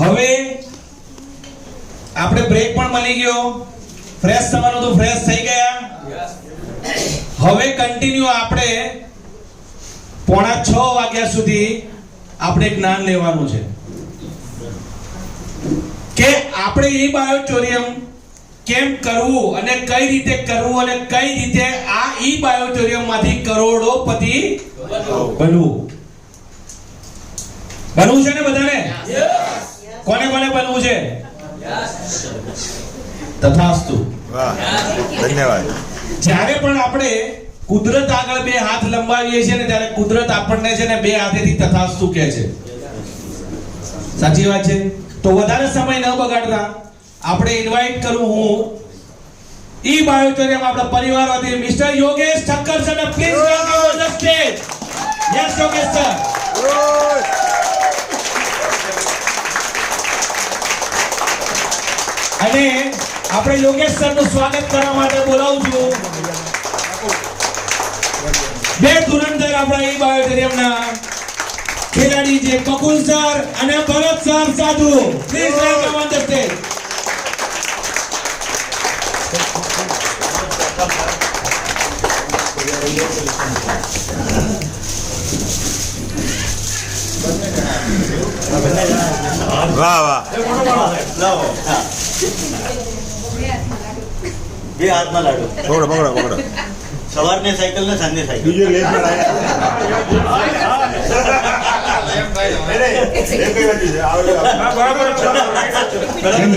હવે આપણે બ્રેક પણ મળી ગયો, ફ્રેશ થવાનું તો ફ્રેશ થઈ ગયા। હવે કન્ટિન્યુ આપણે 5:45 વાગ્યા સુધી આપણે જ્ઞાન લેવાનું છે કે આપણે એ બાયોટોરિયમ કેમ કરવું અને કઈ રીતે કરવું અને કઈ રીતે આ ઈ બાયોટોરિયમ માંથી કરોડોપતિ બનવું છે ને બધાને? કોને કોને બનવું છે? તથાસ્તુ। ધન્યવાદ। જ્યારે પણ આપણે કુદરત આગળ બે હાથ લંબાવીએ છીએ ને ત્યારે કુદરત આપણને છે ને બે હાથેથી તથાસ્તુ કહે છે। સાચી વાત છે? તો વધારે સમય ન બગાડતા આપણે ઇન્વાઇટ કરું હું ઈ બાયોટોરિયમ આપણા પરિવાર વતી mister Yogesh Thakkar sir, please welcome on the stage. Yes Yogesh sir. અને આપણે યોગેશ સર નું સ્વાગત કરવા માટે બોલાવું છું બે ધુરંધર આપણા ઈ બાયોટોરિયમના ખેલાડી જે બકુલ સર અને ભરત સર સાધુ, please welcome on the stage. વાહ વાહ। બે હાથમાં લાડુ, પકડો પકડો પકડો। સવારને સાયકલ ને સાંજે સાયકલ। બીજો લેપ માં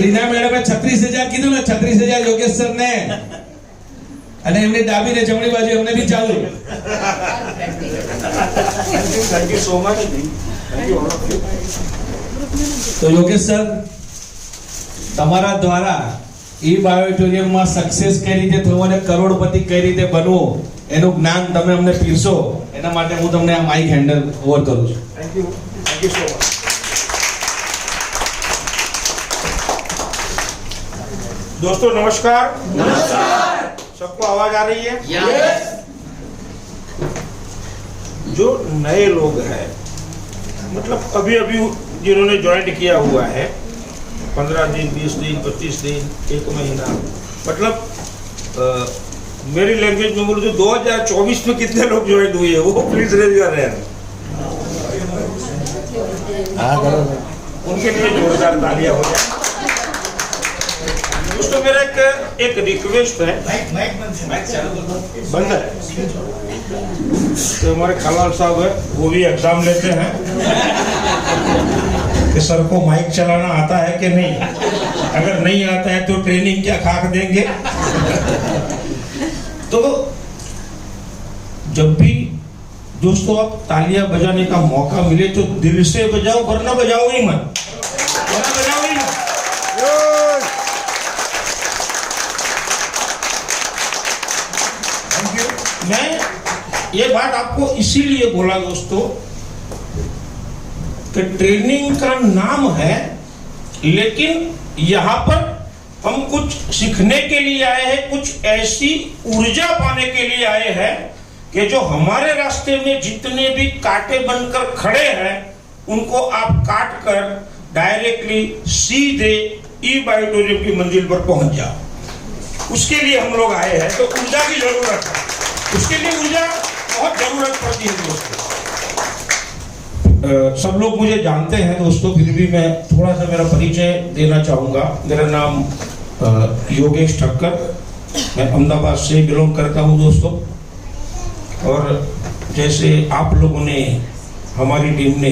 રીના મેડમે 36,000 કીધું ને, 36,000 યોગેશ સર ને અને એમની ડાબી ને જમણી બાજુ એમને બી ચાલુ। Thank you so much. તો યોગેશ સર, તમારા દ્વારા ઈ બાયોટોરિયમ માં સક્સેસ કઈ રીતે થવું અને કરોડપતિ કઈ રીતે બનવું એનું જ્ઞાન તમે અમને પીરસો, એના માટે હું તમને આ માઇક હેન્ડલ ઓવર કરું છું। Thank you so much. दोस्तों नमस्कार। सबको आवाज आ रही है? यस। जो नए लोग हैं, मतलब अभी अभी जिन्होंने ज्वाइन किया हुआ है, 15 दिन 20 दिन 25 दिन 1 महीना, मतलब मेरी लैंग्वेज में बोलूं तो 2024 में कितने लोग ज्वाइन हुए हैं वो प्लीज रेज कर रहे हैं। उनके लिए जोरदार तालियां हो जाए। दोस्तों मेरा एक रिक्वेस्ट है, बंद है तो हमारे खलाल साहब है वो भी एग्जाम लेते हैं कि सर को माइक चलाना आता है कि नहीं, अगर नहीं आता है तो ट्रेनिंग क्या खाक देंगे। तो जब भी दोस्तों आप तालियां बजाने का मौका मिले तो दिल से बजाओ, वरना बजाओ ही मत, वरना बजाओ ही मत। Thank you. मैं ये बात आपको इसीलिए बोला दोस्तों कि ट्रेनिंग का नाम है, लेकिन यहाँ पर हम कुछ सीखने के लिए आए हैं, कुछ ऐसी ऊर्जा पाने के लिए आए हैं कि जो हमारे रास्ते में जितने भी कांटे बनकर खड़े हैं उनको आप काट कर डायरेक्टली सीधे ई बायोटोरियम की मंजिल पर पहुंच जाओ। उसके लिए हम लोग आए हैं। तो ऊर्जा की जरूरत है, उसके लिए ऊर्जा बहुत जरूरत पड़ती है दोस्तों। सब लोग मुझे जानते हैं दोस्तों, फिर भी मैं थोड़ा सा मेरा परिचय देना चाहूँगा। मेरा नाम योगेश ठक्कर, मैं अहमदाबाद से बिलोंग करता हूँ दोस्तों। और जैसे आप लोगों ने, हमारी टीम ने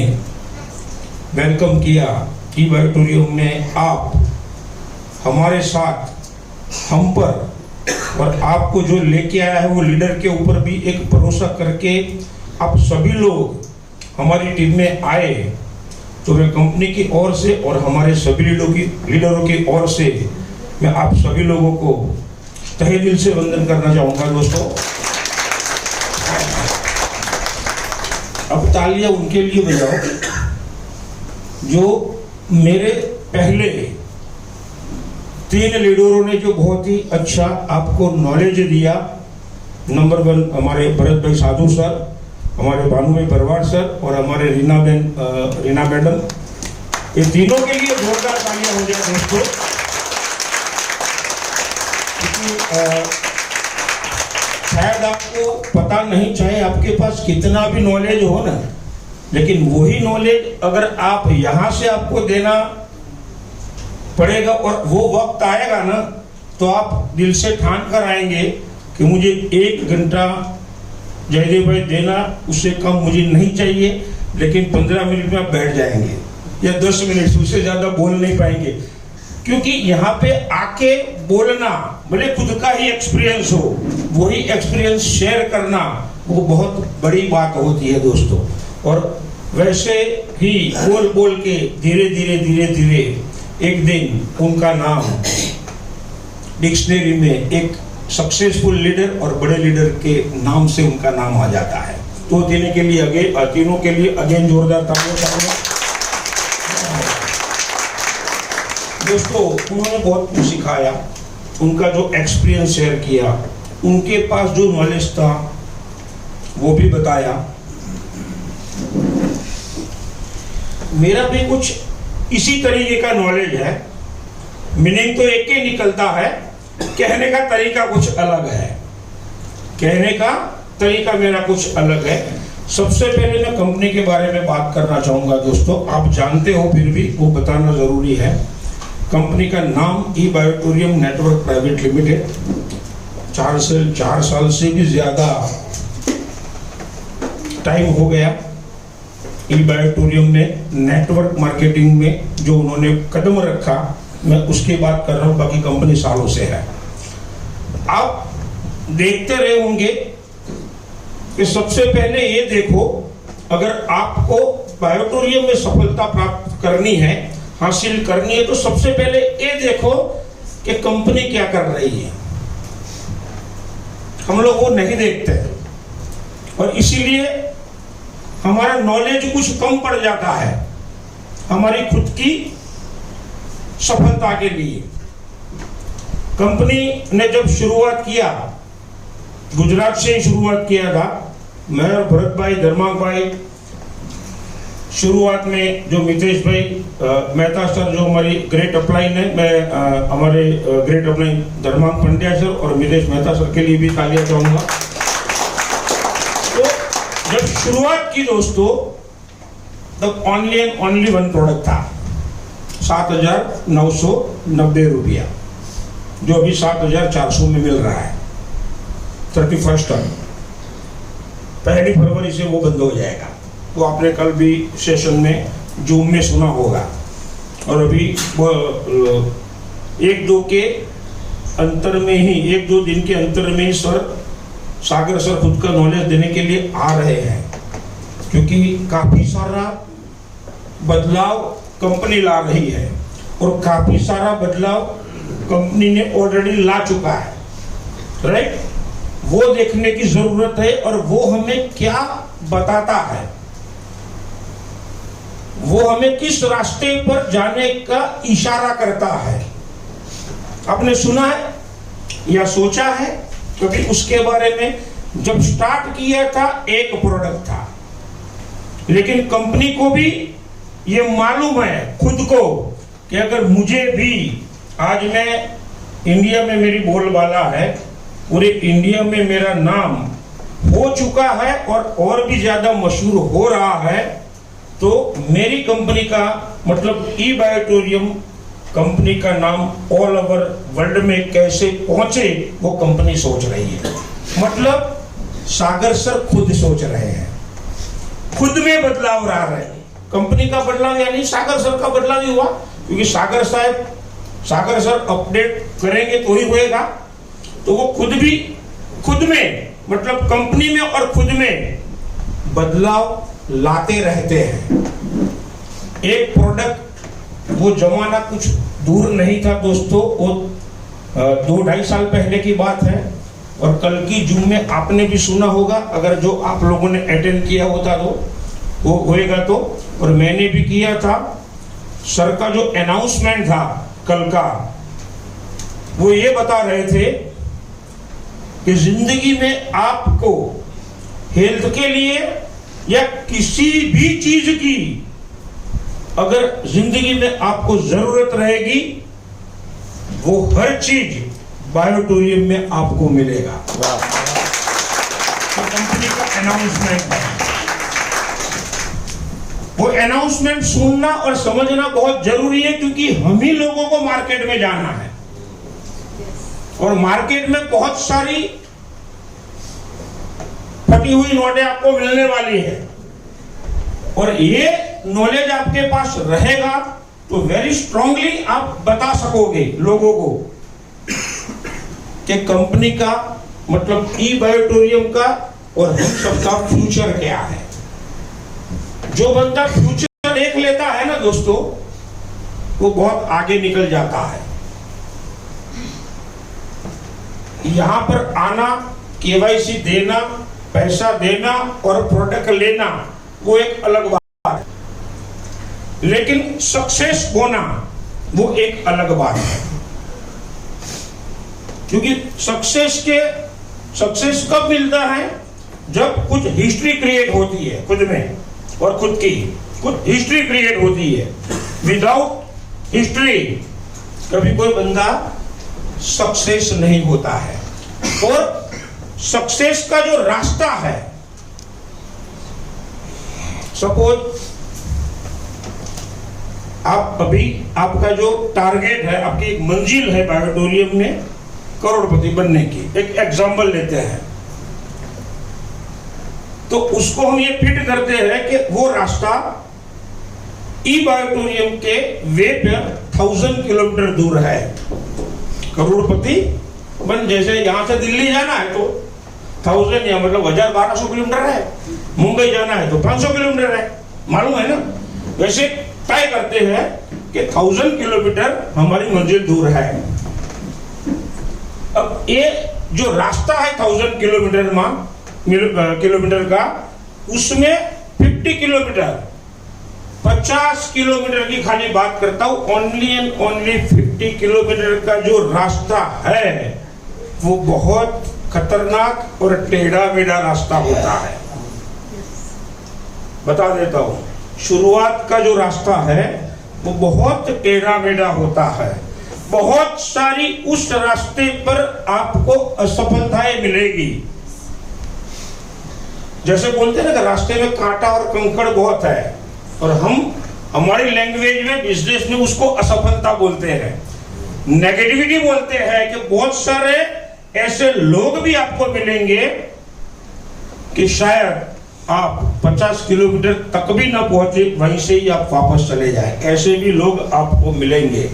वेलकम किया ई बायोटोरियम में, आप हमारे साथ, हम पर और आपको जो लेके आया है वो लीडर के ऊपर भी एक भरोसा करके आप सभी लोग हमारी टीम में आए, तो मैं कंपनी की ओर से और हमारे सभी लीडरों की ओर से मैं आप सभी लोगों को तहे दिल से वंदन करना चाहूँगा दोस्तों। अब तालियां उनके लिए बजाओ जो मेरे पहले 3 लीडरों ने जो बहुत ही अच्छा आपको नॉलेज दिया। नंबर 1 हमारे भरत भाई साधु सर, हमारे भानु भाई बरवाड़ सर और हमारे रीना मैडम। ये तीनों के लिए जोरदार तालियां हो जाए दोस्तों। शायद आपको पता नहीं, चाहे आपके पास कितना भी नॉलेज हो ना, लेकिन वही नॉलेज अगर आप यहां से आपको देना पड़ेगा और वो वक्त आएगा ना, तो आप दिल से ठान कर आएंगे कि मुझे 1 घंटा जयदेव भाई देना, उससे कम मुझे नहीं चाहिए, लेकिन 15 मिनट में आप बैठ जाएंगे या 10 मिनट, उससे ज्यादा बोल नहीं पाएंगे। क्योंकि यहाँ पे आके बोलना, भले खुद का ही एक्सपीरियंस हो, वही एक्सपीरियंस शेयर करना, वो बहुत बड़ी बात होती है दोस्तों। और वैसे ही बोल बोल के धीरे धीरे एक दिन उनका नाम डिक्शनरी में एक सक्सेसफुल लीडर और बड़े लीडर के नाम से उनका नाम आ जाता है। तो देने के लिए तीनों के लिए अगेन जोरदार तालियां। दोस्तों, उन्होंने बहुत कुछ सिखाया, उनका जो एक्सपीरियंस शेयर किया, उनके पास जो नॉलेज था वो भी बताया। मेरा भी कुछ इसी तरीके का नॉलेज है, मीनिंग तो एक ही निकलता है, कहने का तरीका कुछ अलग है, कहने का तरीका मेरा कुछ अलग है। सबसे पहले मैं कंपनी के बारे में बात करना चाहूंगा दोस्तों, आप जानते हो फिर भी वो बताना जरूरी है। कंपनी का नाम ई बायोटोरियम नेटवर्क प्राइवेट लिमिटेड, 4 साल से भी ज्यादा टाइम हो गया ई बायोटोरियम में नेटवर्क मार्केटिंग में जो उन्होंने कदम रखा, मैं उसकी बात कर रहा हूं, बाकी कंपनी सालों से है। आप देखते रहे होंगे कि सबसे पहले ये देखो, अगर आपको बायोटोरियम में सफलता प्राप्त करनी है, हासिल करनी है, तो सबसे पहले ये देखो कि कंपनी क्या कर रही है। हम लोग वो नहीं देखते और इसीलिए हमारा नॉलेज कुछ कम पड़ जाता है हमारी खुद की सफलता के लिए। कंपनी ने जब शुरुआत किया, गुजरात से ही शुरुआत किया था, मैं और भरत भाई, धर्माक भाई, शुरुआत में जो मितेश भाई मेहता सर जो हमारी ग्रेट अपलाइन है, मैं हमारे ग्रेट अपलाइन धर्माक पंड्या सर और मितेश मेहता सर के लिए भी तालियां चाहूंगा। तो जब शुरुआत की दोस्तों, तब only and only one product था, 7,990 रुपया, जो अभी 7,400 में मिल रहा है 31 टन। 1 फरवरी से वो बंद हो जाएगा, वो आपने कल भी सेशन में जूम में सुना होगा। और अभी वो 1-2 के अंतर में ही, 1-2 दिन के अंतर में ही सागर सर खुद का नॉलेज देने के लिए आ रहे हैं, क्योंकि काफी सारा बदलाव कंपनी ला रही है और काफी सारा बदलाव कंपनी ने ऑलरेडी ला चुका है, राइट। वो देखने की जरूरत है और वो हमें क्या बताता है, वो हमें किस रास्ते पर जाने का इशारा करता है। आपने सुना है या सोचा है क्योंकि उसके बारे में जब स्टार्ट किया था एक प्रोडक्ट था, लेकिन कंपनी को भी ये मालूम है खुद को कि अगर मुझे भी, आज मैं इंडिया में मेरी बोलबाला है, पूरे इंडिया में मेरा नाम हो चुका है और भी ज्यादा मशहूर हो रहा है, तो मेरी कंपनी का मतलब ई बायोटोरियम कंपनी का नाम ऑल ओवर वर्ल्ड में कैसे पहुंचे, वो कंपनी सोच रही है। मतलब सागर सर खुद सोच रहे हैं, खुद में बदलाव आ रहे हैं। कंपनी का बदलाव यानी सागर सर का बदलाव ही हुआ, क्योंकि सागर सर अपडेट करेंगे तो ही होएगा। तो वो खुद में मतलब कंपनी में और खुद में बदलाव लाते रहते हैं। एक प्रोडक्ट, वो जमाना कुछ दूर नहीं था दोस्तों, वो 2-2.5 साल पहले की बात है। और कल की जूम में आपने भी सुना होगा, अगर जो आप लोगों ने अटेंड किया होता तो वो होएगा तो, और मैंने भी किया था। सर का जो अनाउंसमेंट था कल का, वो ये बता रहे थे कि जिंदगी में आपको हेल्थ के लिए या किसी भी चीज की अगर जिंदगी में आपको जरूरत रहेगी, वो हर चीज बायोटोरियम में आपको मिलेगा। तो कंपनी का अनाउंसमेंट है, वो अनाउंसमेंट सुनना और समझना बहुत जरूरी है, क्योंकि हम ही लोगों को मार्केट में जाना है और मार्केट में बहुत सारी फटी हुई नोटें आपको मिलने वाली है, और ये नॉलेज आपके पास रहेगा तो वेरी स्ट्रांगली आप बता सकोगे लोगों को कि कंपनी का मतलब ई बायोटोरियम का और हम सबका फ्यूचर क्या है। जो बंदा फ्यूचर देख लेता है ना दोस्तों, वो बहुत आगे निकल जाता है। यहां पर आना, केवाईसी देना, पैसा देना और प्रोडक्ट लेना वो एक अलग बात है, लेकिन सक्सेस होना वो एक अलग बात है। क्योंकि सक्सेस कब मिलता है? जब कुछ हिस्ट्री क्रिएट होती है खुद में, और खुद की कुछ हिस्ट्री क्रिएट होती है। विदाउट हिस्ट्री कभी कोई बंदा सक्सेस नहीं होता है। और सक्सेस का जो रास्ता है, सपोज आप अभी आपका जो टारगेट है, आपकी एक मंजिल है बायोटोरियम में करोड़पति बनने की, एक एग्जांपल लेते हैं, तो उसको हम ये फिट करते हैं कि वो रास्ता ई बायोटोरियम के वे पर 1000 किलोमीटर दूर है। करोड़पति बन, जैसे यहां से दिल्ली जाना है तो 1000 या मतलब 1200 किलोमीटर है, मुंबई जाना है तो 500 किलोमीटर है, मालूम है ना। वैसे तय करते हैं कि 1000 किलोमीटर हमारी मंजिल दूर है। अब ये जो रास्ता है 1000 किलोमीटर का, उसमें 50 किलोमीटर 50 किलोमीटर की खाली बात करता हूं, ओनली एंड ओनली 50 किलोमीटर का जो रास्ता है वो बहुत खतरनाक और टेढ़ा मेढ़ा रास्ता होता है। बता देता हूं, शुरुआत का जो रास्ता है वो बहुत टेढ़ा मेढ़ा होता है। बहुत सारी उस रास्ते पर आपको असफलताएं मिलेगी। जैसे बोलते हैं ना कि रास्ते में कांटा और कंकड़ बहुत है, और हम हमारी लैंग्वेज में बिजनेस में उसको असफलता बोलते हैं, नेगेटिविटी बोलते हैं। कि बहुत सारे ऐसे लोग भी आपको मिलेंगे कि शायद आप 50 किलोमीटर तक भी ना पहुंचे, वहीं से ही आप वापस चले जाएं। ऐसे भी लोग आपको मिलेंगे।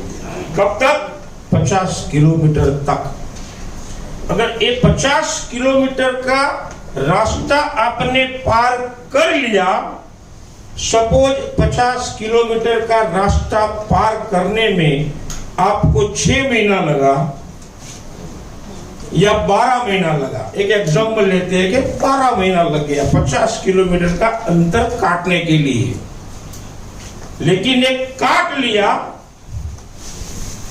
कब तक? 50 किलोमीटर तक। अगर ये 50 किलोमीटर का रास्ता आपने पार कर लिया, सपोज 50 किलोमीटर का रास्ता पार करने में आपको 6 महीना लगा या 12 महीना लगा, एक एग्जाम्पल लेते हैं कि 12 महीना लग गया 50 किलोमीटर का अंतर काटने के लिए, लेकिन एक काट लिया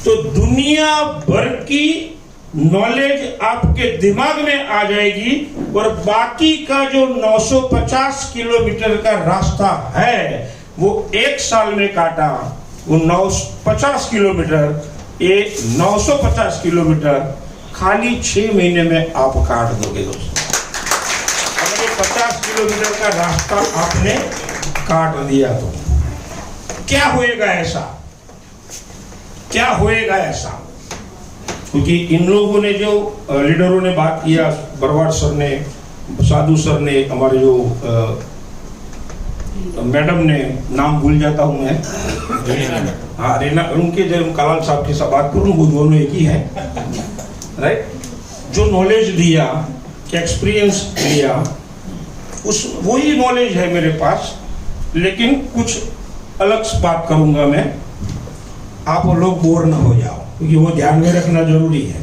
तो दुनिया भर की नॉलेज आपके दिमाग में आ जाएगी, और बाकी का जो 950 किलोमीटर का रास्ता है वो 1 साल में काटा, वो 950 किलोमीटर, ये 950 किलोमीटर खाली 6 महीने में आप काट दोगे दोस्तों। अगर ये 50 किलोमीटर का रास्ता आपने काट दिया तो क्या होएगा ऐसा? क्या होएगा ऐसा? क्योंकि इन लोगों ने जो लीडरों ने बात किया, बरवाड़ सर ने, साधु सर ने, हमारे जो मैडम ने, नाम भूल जाता हूं मैं, हाँ रेना, उनके जो कलाल साहब की सब बात करूं, वो दोनों एक ही है, राइट। जो नॉलेज दिया, एक्सपीरियंस दिया, उस वही नॉलेज है मेरे पास, लेकिन कुछ अलग बात करूंगा मैं, आप लोग बोर ना हो जाओ, क्योंकि वो ध्यान में रखना जरूरी है।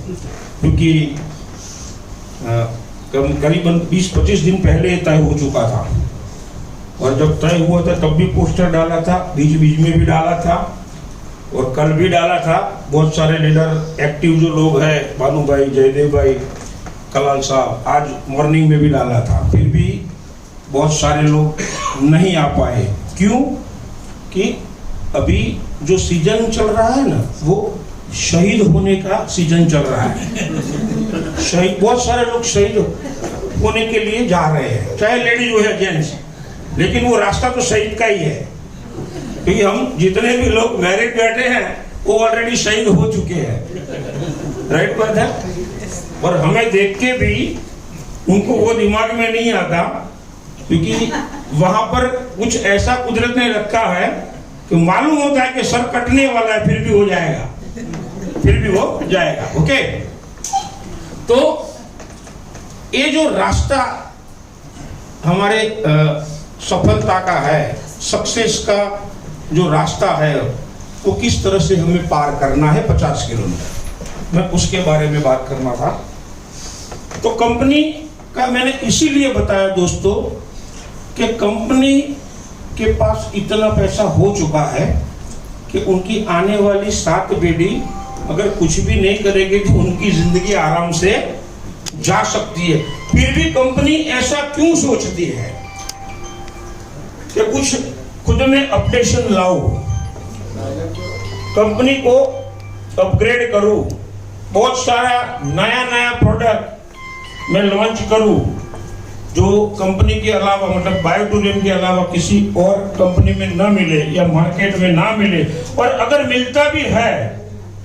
क्योंकि करीबन 20-25 दिन पहले तय हो चुका था, और जब तय हुआ था तब भी पोस्टर डाला था, बीच बीच में भी डाला था, और कल भी डाला था। बहुत सारे लीडर एक्टिव जो लोग हैं, भानु भाई, जयदेव भाई, कलाल साहब, आज मॉर्निंग में भी डाला था, फिर भी बहुत सारे लोग नहीं आ पाए। क्यों? कि अभी जो सीजन चल रहा है ना, वो शहीद होने का सीजन चल रहा है। शहीद, बहुत सारे लोग शहीद होने के लिए जा रहे हैं, चाहे लेडीज हो या जेंट्स, लेकिन वो रास्ता तो शहीद का ही है। क्योंकि हम जितने भी लोग मैरिड बैठे हैं वो ऑलरेडी शहीद हो चुके हैं, राइट बात है। और हमें देख के भी उनको वो दिमाग में नहीं आता, क्योंकि वहां पर कुछ ऐसा कुदरत ने रखा है कि मालूम होता है कि सर कटने वाला है, फिर भी हो जाएगा, फिर भी हो जाएगा। ओके, तो ये जो रास्ता हमारे सफलता का है, सक्सेस का जो रास्ता है, वो किस तरह से हमें पार करना है 50 किलोमीटर, मैं उसके बारे में बात करना था। तो कंपनी का मैंने इसीलिए बताया दोस्तों कि कंपनी के पास इतना पैसा हो चुका है कि उनकी आने वाली 7 पीढ़ी अगर कुछ भी नहीं करेगी तो उनकी जिंदगी आराम से जा सकती है। फिर भी कंपनी ऐसा क्यों सोचती है कि कुछ खुद में अपडेशन लाओ, कंपनी को अपग्रेड करूं, बहुत सारा नया नया प्रोडक्ट मैं लॉन्च करूं जो कंपनी के अलावा, मतलब बायोटोरियम के अलावा किसी और कंपनी में ना मिले या मार्केट में ना मिले, और अगर मिलता भी है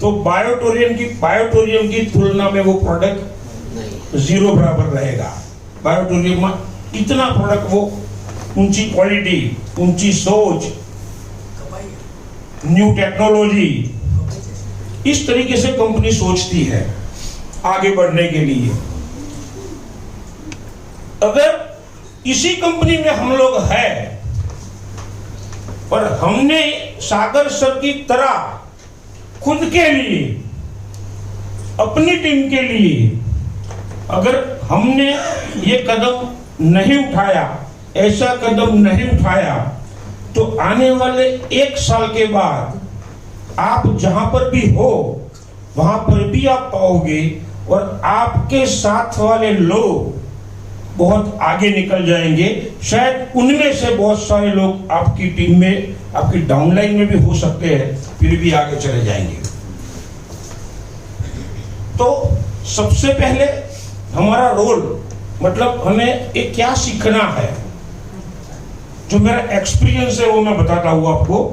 तो बायोटोरियम की तुलना में वो प्रोडक्ट 0 बराबर रहेगा। बायोटोरियम में इतना प्रोडक्ट, वो ऊंची क्वालिटी, ऊंची सोच, न्यू टेक्नोलॉजी, इस तरीके से कंपनी सोचती है आगे बढ़ने के लिए। अगर इसी कंपनी में हम लोग हैं और हमने सागर सर की तरह खुद के लिए, अपनी टीम के लिए अगर हमने ये कदम नहीं उठाया, ऐसा कदम नहीं उठाया, तो आने वाले 1 साल के बाद आप जहां पर भी हो वहां पर भी आप पाओगे, और आपके साथ वाले लोग बहुत आगे निकल जाएंगे। शायद उनमें से बहुत सारे लोग आपकी टीम में, आपकी डाउनलाइन में भी हो सकते हैं, फिर भी आगे चले जाएंगे। तो सबसे पहले हमारा रोल, मतलब हमें एक क्या सीखना है, जो मेरा एक्सपीरियंस है वो मैं बताता हूँ आपको,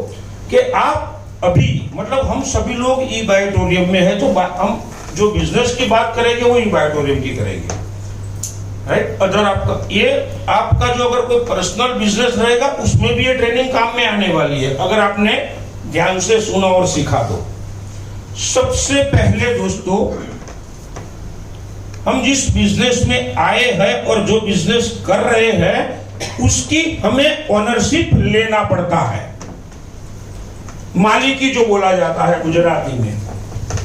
कि आप अभी, मतलब हम सभी लोग ई बायोटोरियम में है, तो हम जो बिजनेस की बात करेंगे वो ई बायोटोरियम की करेंगे, राइट। अगर आपका जो अगर कोई पर्सनल बिजनेस रहेगा उसमें भी ये ट्रेनिंग काम में आने वाली है, अगर आपने ध्यान से सुना और सीखा तो। सबसे पहले दोस्तों, हम जिस बिजनेस में आए हैं और जो बिजनेस कर रहे हैं उसकी हमें ओनरशिप लेना पड़ता है। मालिकी जो बोला जाता है गुजराती में,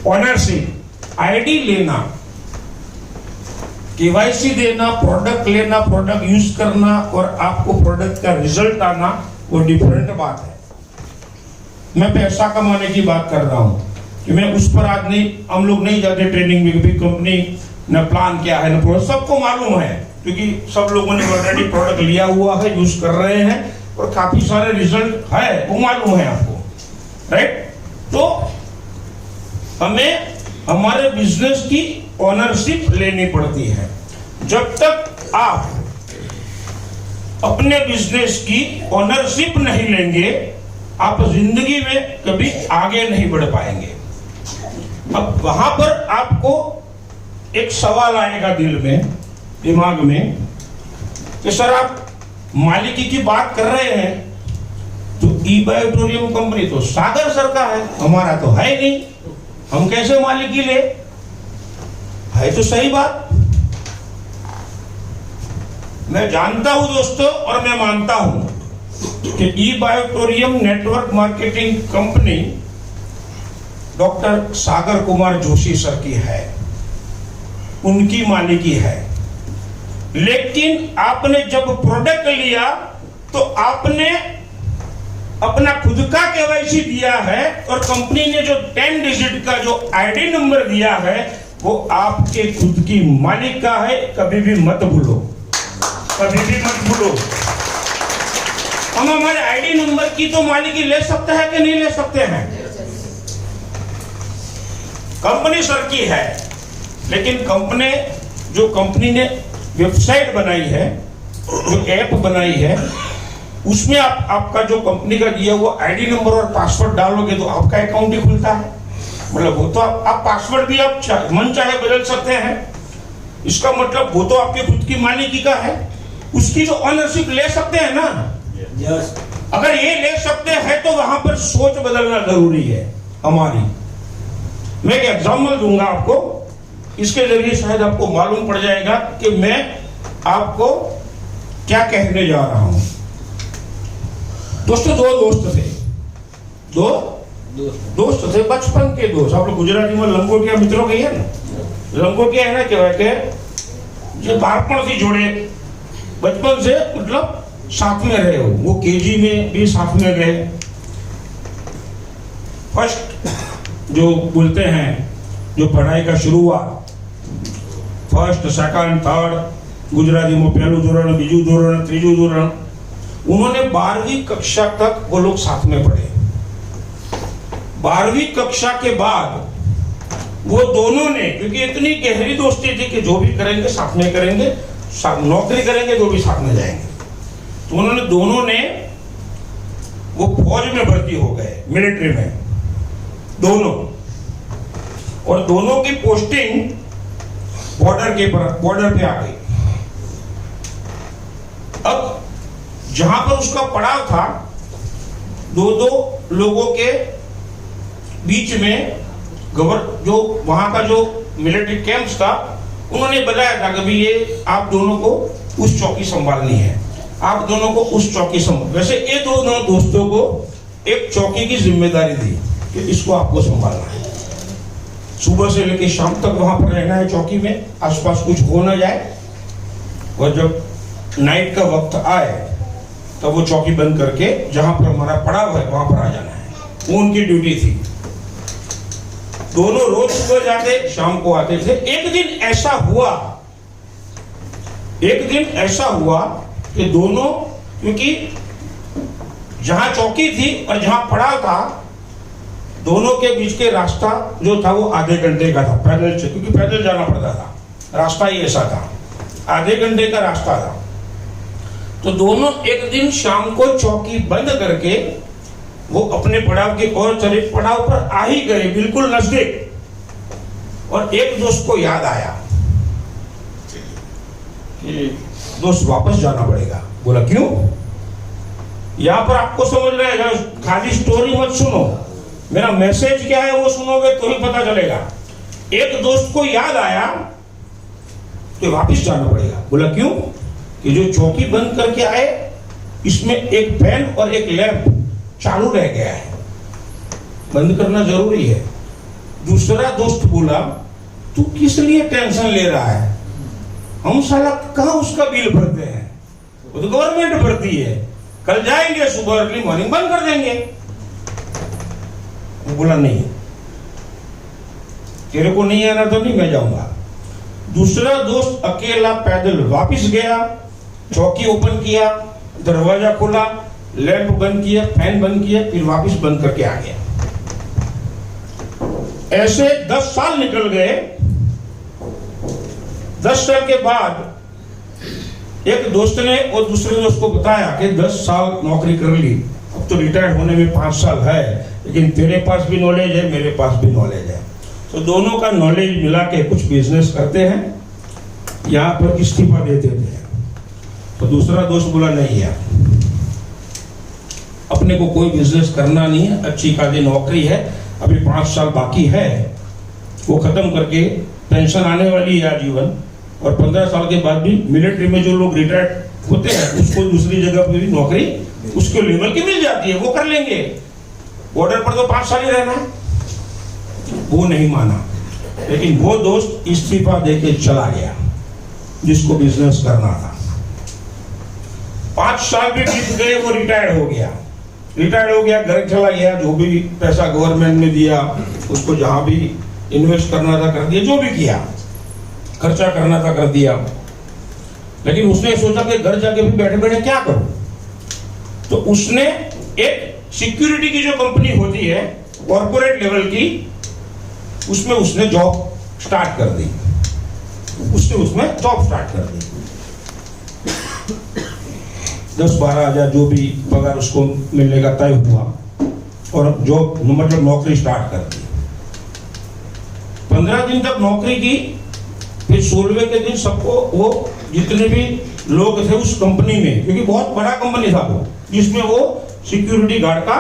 ओनरशिप, आईडी लेना, केवाईसी देना, प्रोडक्ट लेना, प्रोडक्ट यूज करना और आपको प्रोडक्ट का रिजल्ट आना, वो डिफरेंट बात है। मैं पैसा कमाने की बात कर रहा हूं कि मैं उस पर आज नहीं, हम लोग नहीं जाते ट्रेनिंग में, भी कंपनी न प्लान क्या है न प्रोडक्ट, सबको मालूम है क्योंकि सब लोगों ने ऑलरेडी प्रोडक्ट लिया हुआ है, यूज कर रहे हैं और काफी सारे रिजल्ट है, वो मालूम है आपको, राइट। तो हमें हमारे बिजनेस की ओनरशिप लेनी पड़ती है। जब तक आप अपने बिजनेस की ओनरशिप नहीं लेंगे, आप जिंदगी में कभी आगे नहीं बढ़ पाएंगे। अब वहां पर आपको एक सवाल आएगा दिल में, दिमाग में, कि सर आप मालिकी की बात कर रहे हैं, तो ई बायोटोरियम कंपनी तो सागर सर का है, हमारा तो है नहीं, हम कैसे मालिकी ले? है तो सही बात, मैं जानता हूं दोस्तों और मैं मानता हूं कि ई बायोटोरियम network marketing company doctor Sagar Kumar Joshi sir की है, उनकी मालिकी है। लेकिन आपने जब प्रोडक्ट लिया तो आपने अपना खुद का केवाईसी दिया है और कंपनी ने जो 10 डिजिट का जो आईडी नंबर दिया है वो आपके खुद की मालिक का है। कभी भी मत भूलो, कभी भी मत भूलो। हम हमारे आईडी नंबर की तो मालिकी ले सकते हैं कि नहीं ले सकते हैं? कंपनी सर की है, लेकिन कंपनी ने वेबसाइट बनाई है, जो ऐप बनाई है, उसमें आपका जो कंपनी का दिया हुआ आईडी नंबर और पासवर्ड डालोगे तो आपका अकाउंट ही खुलता है। मतलब वो तो आप पासवर्ड भी आप मन चाहे बदल सकते हैं। इसका मतलब वो तो आपके खुद की मालिकी का है, उसकी जो ऑनरशिप ले सकते हैं ना। अगर ये ले सकते हैं तो वहां पर सोच बदलना जरूरी है हमारी। मैं एक एग्जाम्पल दूंगा आपको, इसके जरिए शायद आपको मालूम पड़ जाएगा कि मैं आपको क्या कहने जा रहा हूं। दोस्तों, दो दोस्त थे, बचपन के दोस्त। आप लोग गुजराती में लंगोटिया मित्रों कही है ना, लंगोटिया है ना, कहवाय बारपण थी जोड़े, बचपन से मतलब साथ में रहे हो। वो केजी में भी साथ में गए। फर्स्ट जो बोलते हैं, जो पढ़ाई का शुरुआत, फर्स्ट सेकंड थर्ड, गुजराती में पहलू धोरण, बीजू धोरण, तीजू धोरण, उन्होंने 12वीं कक्षा तक वो लोग साथ में पढ़े। 12वीं कक्षा के बाद वो दोनों ने, क्योंकि इतनी गहरी दोस्ती थी कि जो भी करेंगे साथ में करेंगे, नौकरी करेंगे तो भी साथ में जाएंगे, तो उन्होंने दोनों ने वो फौज में भर्ती हो गए, मिलिट्री में दोनों। और दोनों की पोस्टिंग बॉर्डर पे आ गई। अब जहां पर उसका पड़ाव था, दो लोगों के बीच में जो वहां का जो मिलिट्री कैंप्स था, उन्होंने बताया था कि भाई ये आप दोनों को उस चौकी संभालनी है, आप दोनों को उस चौकी संभाल। वैसे ये दोनों दोस्तों को एक चौकी की जिम्मेदारी दी कि इसको आपको संभालना है, सुबह से लेकर शाम तक वहां पर रहना है चौकी में, आसपास कुछ हो ना जाए, और जब नाइट का वक्त आए तब वो चौकी बंद करके जहां पर हमारा पड़ाव है वहां पर आ जाना है। वो उनकी ड्यूटी थी। दोनों रोज सुबह जाते, शाम को आते थे। एक दिन ऐसा हुआ कि दोनों, क्योंकि जहां चौकी थी और जहां पड़ाव था, दोनों के बीच के रास्ता जो था वो आधे घंटे का था, पैदल, क्योंकि पैदल जाना पड़ता था, रास्ता ही ऐसा था, आधे घंटे का रास्ता था। तो दोनों एक दिन शाम को चौकी बंद करके वो अपने पड़ाव की ओर चले। पड़ाव पर आ ही गए, बिल्कुल नजदीक, और एक दोस्त को याद आया कि दोस्त वापस जाना पड़ेगा। बोला क्यों? यहां पर आपको समझ रहेगा, खाली स्टोरी मत सुनो, मेरा मैसेज क्या है वो सुनोगे तो ही पता चलेगा। एक दोस्त को याद आया कि वापस जाना पड़ेगा। बोला क्यों? कि जो चौकी बंद करके आए, इसमें एक फैन और एक लैंप चालू रह गया है, बंद करना जरूरी है। दूसरा दोस्त बोला तू किस लिए टेंशन ले रहा है, हम साला कहां उसका बिल भरते हैं, वो तो गवर्नमेंट भरती है, कल जाएंगे सुबह अर्ली मॉर्निंग बंद कर देंगे। वो बोला नहीं, तेरे को नहीं आना तो नहीं, मैं जाऊंगा। दूसरा दोस्त अकेला पैदल वापस गया, चौकी ओपन किया, दरवाजा खोला, लैंप बंद किया, फैन बंद किया, फिर वापस बंद करके आ गया। ऐसे 10 साल निकल गए। 10 साल के बाद एक दोस्त ने और दूसरे दोस्त को बताया कि 10 साल नौकरी कर ली, अब तो रिटायर होने में 5 साल है, लेकिन तेरे पास भी नॉलेज है, मेरे पास भी नॉलेज है, तो दोनों का नॉलेज मिला के कुछ बिजनेस करते हैं, यहाँ पर इस्तीफा दे देते हैं। तो दूसरा दोस्त बोला नहीं यार, अपने को कोई बिजनेस करना नहीं है, अच्छी खासी नौकरी है, अभी 5 साल बाकी है, वो खत्म करके पेंशन आने वाली है आजीवन, और 15 साल के बाद भी मिलिट्री में जो लोग रिटायर्ड होते हैं उसको दूसरी जगह पर भी नौकरी उसके लेवल की मिल जाती है, वो कर लेंगे, बॉर्डर पर तो 5 साल ही रहना है। वो नहीं माना, लेकिन वो दोस्त इस्तीफा देके चला गया जिसको बिजनेस करना था। 5 साल भी बीत गए, वो रिटायर्ड हो गया, घर चला गया, जो भी पैसा गवर्नमेंट ने दिया उसको जहां भी इन्वेस्ट करना था कर दिया, जो भी किया, खर्चा करना था कर दिया। लेकिन उसने सोचा कि घर जाके भी बैठे बैठे क्या करूं, तो उसने एक सिक्योरिटी की जो कंपनी होती है कॉर्पोरेट लेवल की, उसमें उसने जॉब स्टार्ट कर दी। उसमें जॉब स्टार्ट कर दी। 10-12 हजार जो भी पगार उसको मिलने का तय हुआ और जॉब मतलब नौकरी स्टार्ट कर दी। 15 दिन तक नौकरी की, फिर 16वें के दिन सबको वो जितने भी लोग थे उस कंपनी में, क्योंकि बहुत बड़ा कंपनी था वो, जिसमें वो सिक्योरिटी गार्ड का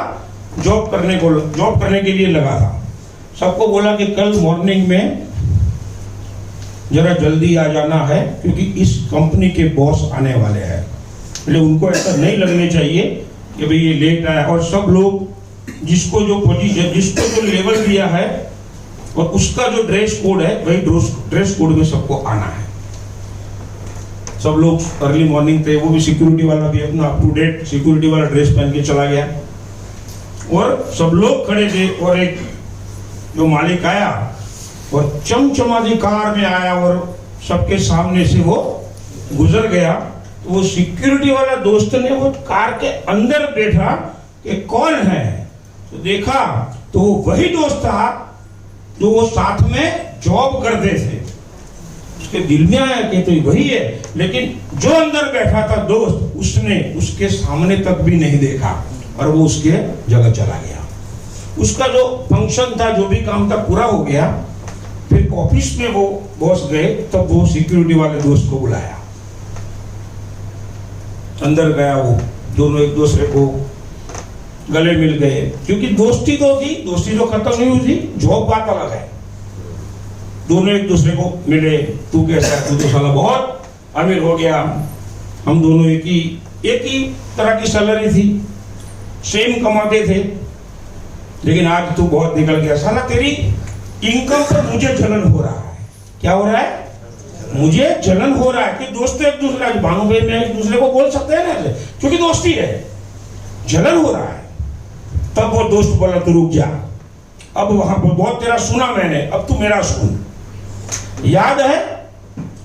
जॉब करने के लिए लगा था, सबको बोला कि कल मॉर्निंग में जरा जल्दी आ जाना है, क्योंकि इस कंपनी के बॉस आने वाले हैं। मतलब उनको ऐसा नहीं लगने चाहिए कि भाई ये लेट आया, और सब लोग जिसको जो पोजीशन, जिसको जो लेवल दिया है और उसका जो ड्रेस कोड है, वही ड्रेस कोड में सबको आना है। सब लोग अर्ली मॉर्निंग थे, वो भी सिक्योरिटी वाला भी अपना अप टू डेट सिक्योरिटी वाला ड्रेस पहन के चला गया, और सब लोग खड़े थे। और एक जो मालिक आया और चमचमाती कार में आया और सबके सामने से वो गुजर गया। तो वो सिक्योरिटी वाला दोस्त ने वो कार के अंदर बैठा कि कौन है, तो देखा तो वो वही दोस्त था जो वो साथ में जॉब करते थे। उसके दिल में आया कि तो वही है, लेकिन जो अंदर बैठा था दोस्त, उसने उसके सामने तक भी नहीं देखा और वो उसके जगह चला गया। उसका जो फंक्शन था, जो भी काम था, पूरा हो गया। फिर ऑफिस में वो बॉस गए, तब वो सिक्योरिटी वाले दोस्त को बुलाया। अंदर गया, वो दोनों एक दूसरे को गले मिल गए, क्योंकि दोस्ती तो थी, दोस्ती तो खत्म नहीं हुई थी, जॉब बात अलग है। दोनों एक दूसरे को मिले, तू कैसा है, तू तो साला बहुत अमीर हो गया, हम दोनों एक ही तरह की सैलरी थी, सेम कमाते थे, लेकिन आज तू बहुत निकल गया, साला तेरी इनकम पर मुझे जलन हो रहा है। क्या हो रहा है? मुझे जलन हो रहा है कि दोस्त एक दूसरे, भानु भाई में एक दूसरे को बोल सकते हैं ना, क्योंकि दोस्ती है, जलन हो रहा है। तब वो दोस्त बोला तू रुक जा, अब वहां पर बहुत तेरा सुना मैंने, अब तू मेरा सुन। याद है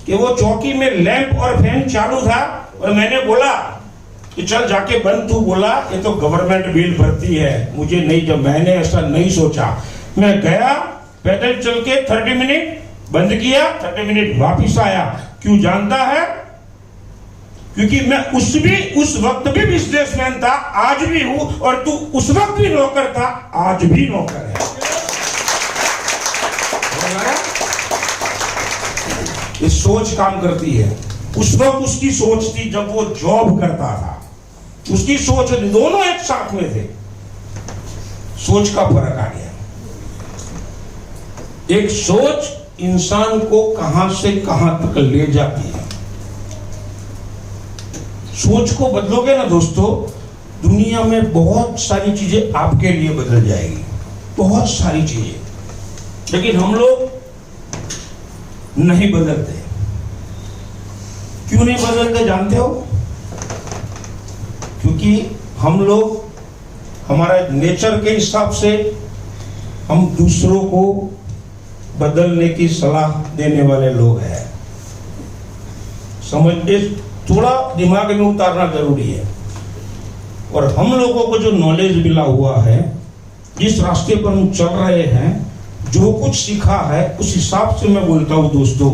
कि वो चौकी में लैंप और फैन चालू था और मैंने बोला कि चल जाके बंद, तू बोला ये तो गवर्नमेंट बिल भरती है, मुझे नहीं, जब मैंने ऐसा नहीं सोचा, मैं गया पैदल चल के 30 मिनट बंद किया, 30 मिनट वापिस आया। क्यों जानता है? क्योंकि मैं उस वक्त भी बिजनेसमैन था, आज भी हूं, और तू उस वक्त भी नौकर था, आज भी नौकर है। ये सोच काम करती है। उस वक्त उसकी सोच थी जब वो जॉब करता था, उसकी सोच, दोनों एक साथ में थे, सोच का फर्क आ गया। एक सोच इंसान को कहां से कहां तक ले जाती है। सोच को बदलोगे ना दोस्तों, दुनिया में बहुत सारी चीजें आपके लिए बदल जाएगी, बहुत सारी चीजें। लेकिन हम लोग नहीं बदलते। क्यों नहीं बदलते जानते हो? क्योंकि हम लोग, हमारा नेचर के हिसाब से हम दूसरों को बदलने की सलाह देने वाले लोग हैं। समझिए, थोड़ा दिमाग में उतारना जरूरी है। और हम लोगों को जो नॉलेज मिला हुआ है, जिस रास्ते पर हम चल रहे हैं, जो कुछ सीखा है, उस हिसाब से मैं बोलता हूं दोस्तों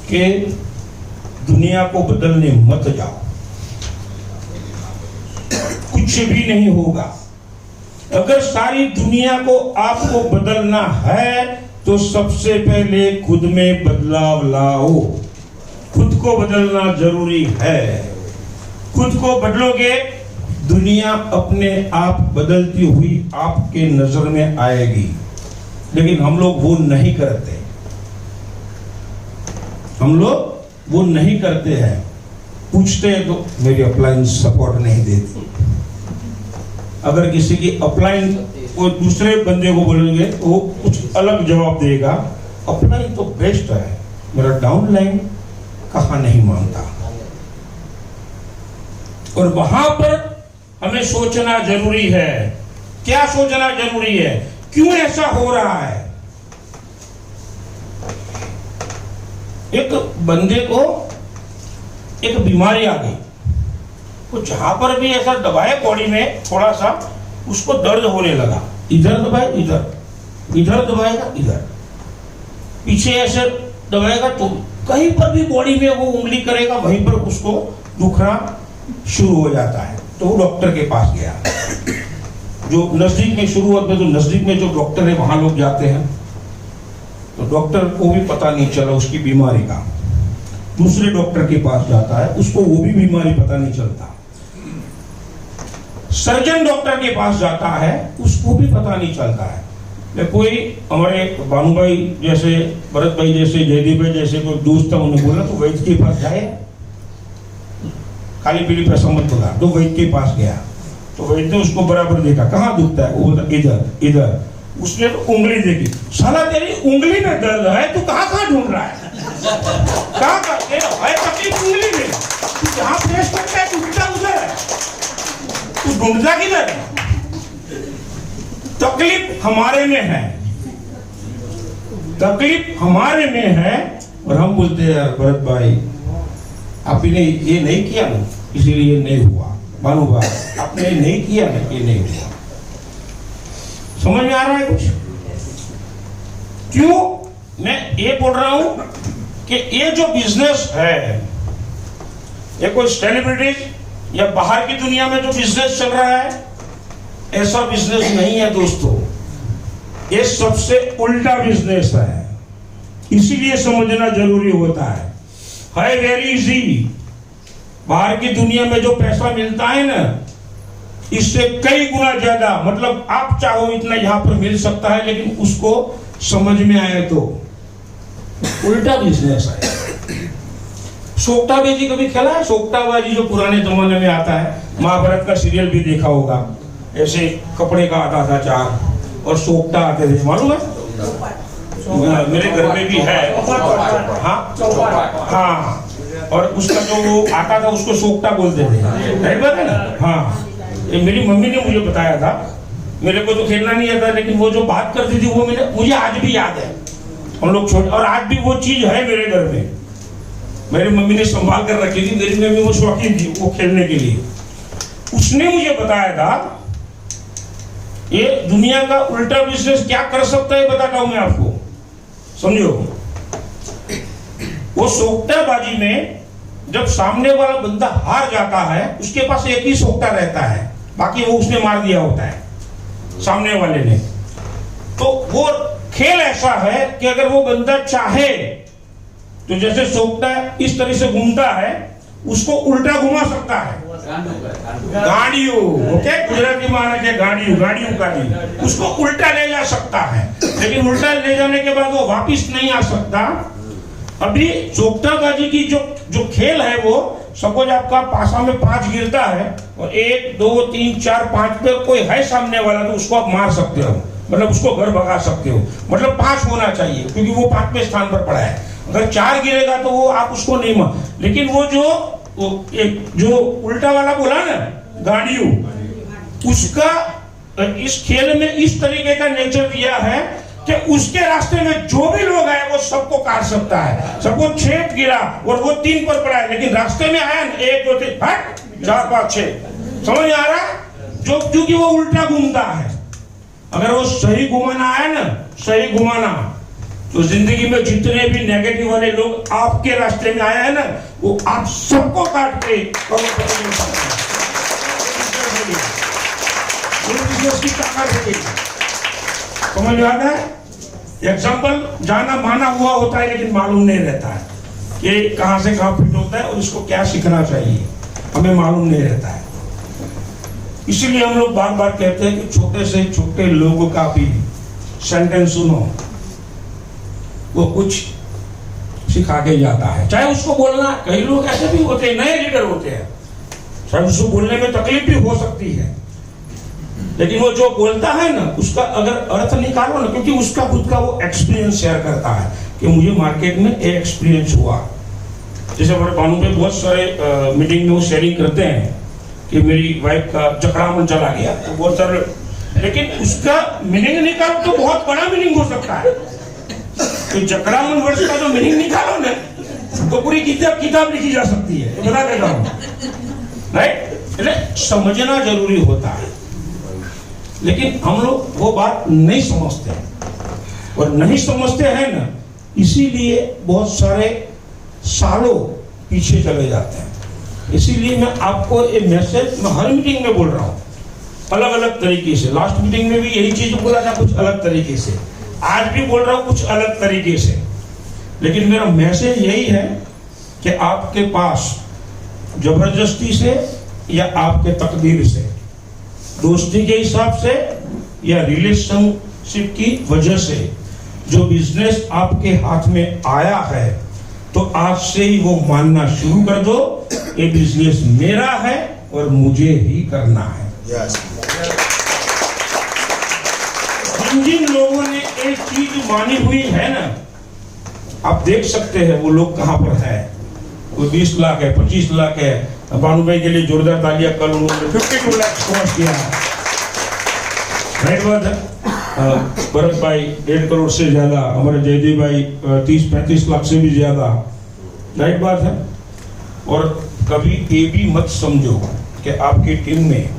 कि दुनिया को बदलने मत जाओ, कुछ भी नहीं होगा। अगर सारी दुनिया को आपको बदलना है तो सबसे पहले खुद में बदलाव लाओ। खुद को बदलना जरूरी है। खुद को बदलोगे, दुनिया अपने आप बदलती हुई आपके नजर में आएगी। लेकिन हम लोग वो नहीं करते, हम लोग वो नहीं करते हैं। पूछते हैं तो मेरी अप्लायंस सपोर्ट नहीं देती। अगर किसी की अप्लायंस कोई दूसरे बंदे को बोलेंगे तो वो कुछ अलग जवाब देगा। अप्लायंस तो बेस्ट है, मेरा डाउनलाइन कहा नहीं मानता। और वहां पर हमें सोचना जरूरी है। क्या सोचना जरूरी है? क्यों ऐसा हो रहा है? एक बंदे को एक बीमारी आ गई, तो जहां पर भी ऐसा दबाए बॉडी में थोड़ा सा, उसको दर्द होने लगा। इधर दबाए इधर, इधर दबाएगा इधर, पीछे ऐसे दबाएगा तो कहीं पर भी बॉडी में वो उंगली करेगा वहीं पर उसको दुखना शुरू हो जाता है। तो वो डॉक्टर के पास गया। जो नजदीक में शुरुआत में, तो नजदीक में जो डॉक्टर है वहां लोग जाते हैं, तो डॉक्टर को भी पता नहीं चला उसकी बीमारी का। दूसरे डॉक्टर के पास जाता है, उसको वो भी बीमारी पता नहीं चलता। सर्जन डॉक्टर के पास जाता है, उसको भी पता नहीं चलता है। कोई हमारे भानु भाई जैसे, भरत भाई जैसे, जयदीप भाई जैसे कोई दोस्त था, उन्होंने बोला तो वैद्य के पास जाए, खाली पीली पैसा मत बोला। तो वैद्य के पास गया, तो वैद्य ने उसको बराबर देखा, कहाँ दुखता है, वो बोला इधर इधर। उसने तो उंगली देखी, साला तेरी उंगली में दर्द है, तू कहाँ ढूंढ रहा है, कहाँ है तकलीफ उंगली में, तू जहाँ प्रेस करता है दुखता उधर है, तू ढूंढता किधर है। तकलीफ हमारे में है, तकलीफ हमारे में है, और हम बोलते हैं यार भरत भाई आपने ये नहीं किया ना इसीलिए नहीं हुआ, भानु भाई आपने नहीं किया ना ये नहीं हुआ। समझ में आ रहा है कुछ? क्यों मैं ये बोल रहा हूं कि ये जो बिजनेस है, ये कोई सेलिब्रिटीज या बाहर की दुनिया में जो बिजनेस चल रहा है, ऐसा बिजनेस नहीं है दोस्तों। ये सबसे उल्टा बिजनेस है, इसीलिए समझना जरूरी होता है। Very easy. बाहर की दुनिया में जो पैसा मिलता है ना, इससे कई गुना ज्यादा, मतलब आप चाहो इतना यहां पर मिल सकता है, लेकिन उसको समझ में आए तो उल्टा बिजनेस है। सोक्टाबाजी कभी खेला है? सोक्टाबाजी जो पुराने जमाने में आता है, महाभारत का सीरियल भी देखा होगा। ऐसे कपड़े का आता था चार और सोक्टा आते थे, मालूम है? मेरे घर में भी है। हाँ, और उसका जो वो आता था उसको सोक्टा बोलते थे, राइट बात है ना? हाँ, ये मेरी मम्मी ने मुझे बताया था। मेरे को तो खेलना नहीं आता, लेकिन वो जो बात करती थी वो मुझे आज भी याद है। हम लोग छोटे, और आज भी वो चीज है मेरे घर में, मेरी मम्मी ने संभाल कर रखी थी। मेरी मम्मी वो शौकीन थी वो खेलने के लिए। उसने मुझे बताया था ये दुनिया का उल्टा बिजनेस क्या कर सकता है, बताता हूं मैं आपको, समझो। वो सोक्टाबाजी में जब सामने वाला बंदा हार जाता है, उसके पास एक ही सोक्टा रहता है, बाकी वो उसने मार दिया होता है सामने वाले ने। तो वो खेल ऐसा है कि अगर वो बंदा चाहे तो जैसे सोक्टा इस तरह से घूमता है, उसको उल्टा घुमा सकता है। गाड़ियों, ओके, गुजराती माना के गाड़ियों गाड़ी, उसको उल्टा ले जा सकता है, लेकिन उल्टा ले जाने के बाद वो वापिस नहीं आ सकता। अभी सोक्टाबाजी की जो खेल है, वो सपोज आपका पासा में 5 गिरता है और 1 2 3 4 5 पे कोई है सामने वाला, तो उसको आप मार सकते हो, मतलब उसको घर भगा सकते हो। मतलब 5 होना चाहिए, क्योंकि वो 5वें स्थान पर पड़ा है। अगर 4 गिरेगा तो वो आप उसको नहीं मार। लेकिन वो जो उल्टा वाला बोला ना, गाड़ियों, उसका इस खेल में इस तरीके का नेचर दिया है कि उसके रास्ते में जो भी लोग आए वो सबको काट सकता है। सबको 6 गिरा और वो 3 पर पड़ा है, लेकिन रास्ते में आया 1 2 3 4 5 6, समझ में आ रहा है? जो क्योंकि वो उल्टा घूमता है। अगर वो सही घुमाना है ना, सही घुमाना, तो जिंदगी में जितने भी नेगेटिव वाले लोग आपके रास्ते में आए हैं ना, वो आप सबको काट के समझ में आता है? एग्जाम्पल जाना माना हुआ होता है, लेकिन मालूम नहीं रहता है कि कहां से कहां फिट होता है और इसको क्या सीखना चाहिए, हमें मालूम नहीं रहता है। इसीलिए हम लोग बार बार कहते हैं कि छोटे से छोटे लोगों का भी सेंटेंस सुनो, वो कुछ सिखा के जाता है। चाहे उसको बोलना, कई लोग ऐसे भी होते हैं, नए लीडर होते हैं, शायद उसको बोलने में तकलीफ भी हो सकती है, लेकिन वो जो बोलता है ना, उसका अगर अर्थ निकालो ना, क्योंकि उसका खुद का वो एक्सपीरियंस शेयर करता है कि मुझे मार्केट में एक एक्सपीरियंस हुआ। जैसे हमारे भानु पे बहुत सारे मीटिंग में वो शेयरिंग करते हैं कि मेरी वाइफ का जकड़ामन चला गया, तो बहुत सारे, लेकिन उसका मीनिंग निकालो तो बहुत बड़ा मीनिंग हो सकता है। तो जकड़ामन वर्ड का जो मीनिंग निकालो ना, तो पूरी किताब लिखी जा सकती है, तो बता देता हूं, राइट? समझना जरूरी होता है, लेकिन हम लोग वो बात नहीं समझते और नहीं समझते हैं ना, इसीलिए बहुत सारे सालों पीछे चले जाते हैं। इसीलिए मैं आपको एक मैसेज मैं हर मीटिंग में बोल रहा हूँ, अलग अलग तरीके से। लास्ट मीटिंग में भी यही चीज बोला था कुछ अलग तरीके से, आज भी बोल रहा हूँ कुछ अलग तरीके से, लेकिन मेरा मैसेज यही है कि आपके पास जबरदस्ती से या आपके तकदीर से, दोस्ती के हिसाब से या रिलेशनशिप की वजह से जो बिजनेस आपके हाथ में आया है, तो आज से ही वो मानना शुरू कर दो, ये बिजनेस मेरा है और मुझे ही करना है। जिन लोगों ने एक चीज मानी हुई है ना, आप देख सकते हैं वो लोग कहां पर है। कोई 20 लाख है, 25 लाख है। बानू भाई के लिए जोरदार तालियां। कल उन्होंने 52 लाख क्रॉस किया है, राइट बात है। भरत भाई 1.5 करोड़ से ज्यादा, हमारे जयदेव भाई 30-35 लाख से भी ज्यादा, राइट बात है। और कभी ये भी मत समझो कि आपकी टीम में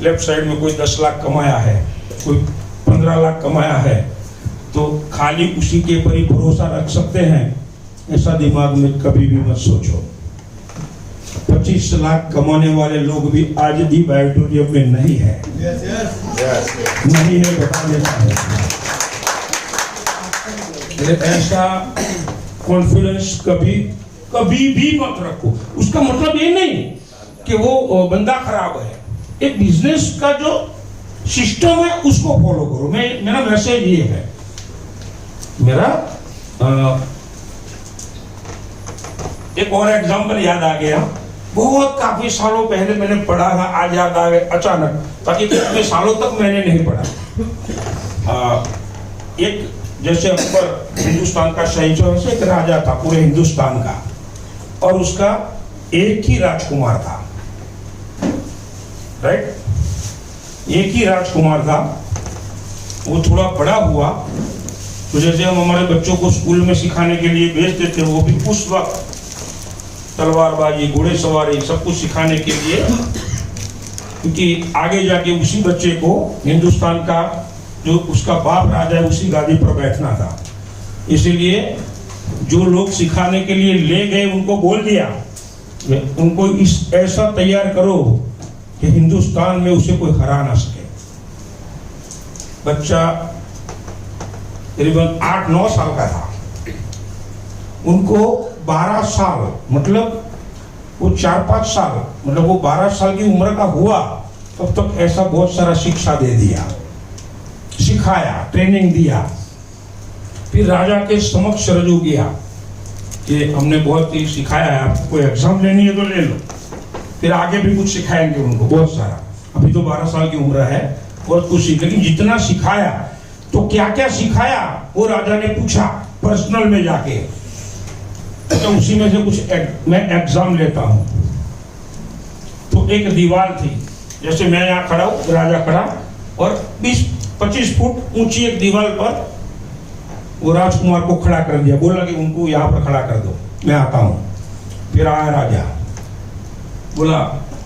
लेफ्ट साइड में कोई 10 लाख कमाया है, कोई 15 लाख कमाया है, तो खाली उसी के पर ही भरोसा रख सकते हैं, ऐसा दिमाग में कभी भी मत सोचो। 25 लाख कमाने वाले लोग भी आज भी ऑडिटोरियम में नहीं है। नहीं है, बता देता है। ऐसा कॉन्फिडेंस कभी भी मत रखो। उसका मतलब ये नहीं कि वो बंदा खराब है, एक बिजनेस का जो सिस्टम है उसको फॉलो करो। मेरा मैसेज ये है। मेरा एक और एग्जांपल याद आ गया, बहुत काफी सालों पहले मैंने पढ़ा था, आज याद आ गया अचानक, ताकि कितने सालों तक मैंने नहीं पढ़ा। एक जैसे अकबर हिंदुस्तान का शहंशाह, वैसे एक राजा था पूरे हिंदुस्तान का, और उसका एक ही राजकुमार था, राइट, एक ही राजकुमार था। वो थोड़ा बड़ा हुआ तो जैसे हम हमारे बच्चों को स्कूल में सिखाने के लिए भेजते थे, वो भी उस वक्त तलवारबाजी, घोड़े सवारी सब कुछ सिखाने के लिए, क्योंकि आगे जाके उसी बच्चे को हिंदुस्तान का जो उसका बाप राजा है उसी गादी पर बैठना था। इसीलिए जो लोग सिखाने के लिए ले गए उनको बोल दिया उनको इस ऐसा तैयार करो कि हिंदुस्तान में उसे कोई हरा ना सके। बच्चा करीबन 8-9 साल का था, उनको 12 साल मतलब वो 4-5 साल मतलब वो 12 साल की उम्र का हुआ तब तक ऐसा बहुत सारा शिक्षा दे दिया, सिखाया, ट्रेनिंग दिया। फिर राजा के समक्ष रजू किया कि हमने बहुत ही सिखाया है, आपको कोई एग्जाम लेनी है तो ले लो, फिर आगे भी कुछ सिखाएंगे उनको बहुत सारा। अभी तो 12 साल की उम्र है, बहुत कुछ सीख, लेकिन जितना सिखाया तो क्या क्या सिखाया वो राजा ने पूछा पर्सनल में जाके, तो उसी में से कुछ मैं एग्जाम लेता हूं। तो एक दीवार थी, जैसे मैं यहाँ खड़ा हूं, राजा खड़ा, और 20-25 फुट ऊंची एक दीवार पर वो राजकुमार को खड़ा कर दिया, बोला कि उनको यहाँ पर खड़ा कर दो, मैं आता हूं। फिर आया राजा, बोला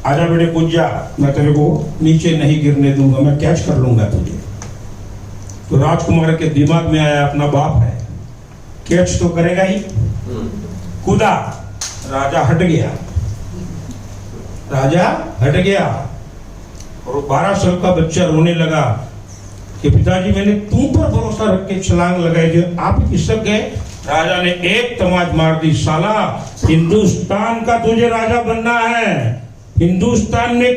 आजा बेटे कूद जा, मैं तेरे को नीचे नहीं गिरने दूंगा, मैं कैच कर लूंगा तुझे। तो राजकुमार के दिमाग में आया अपना बाप है, कैच तो करेगा ही। कूदा, राजा हट गया, राजा हट गया, और 12 साल का बच्चा रोने लगा कि पिताजी मैंने तुम पर भरोसा रख के छलांग लगाई थी, आप खिसक गए। राजा ने एक तमाच मार दी, साला हिंदुस्तान का तुझे राजा बनना है, हिंदुस्तान में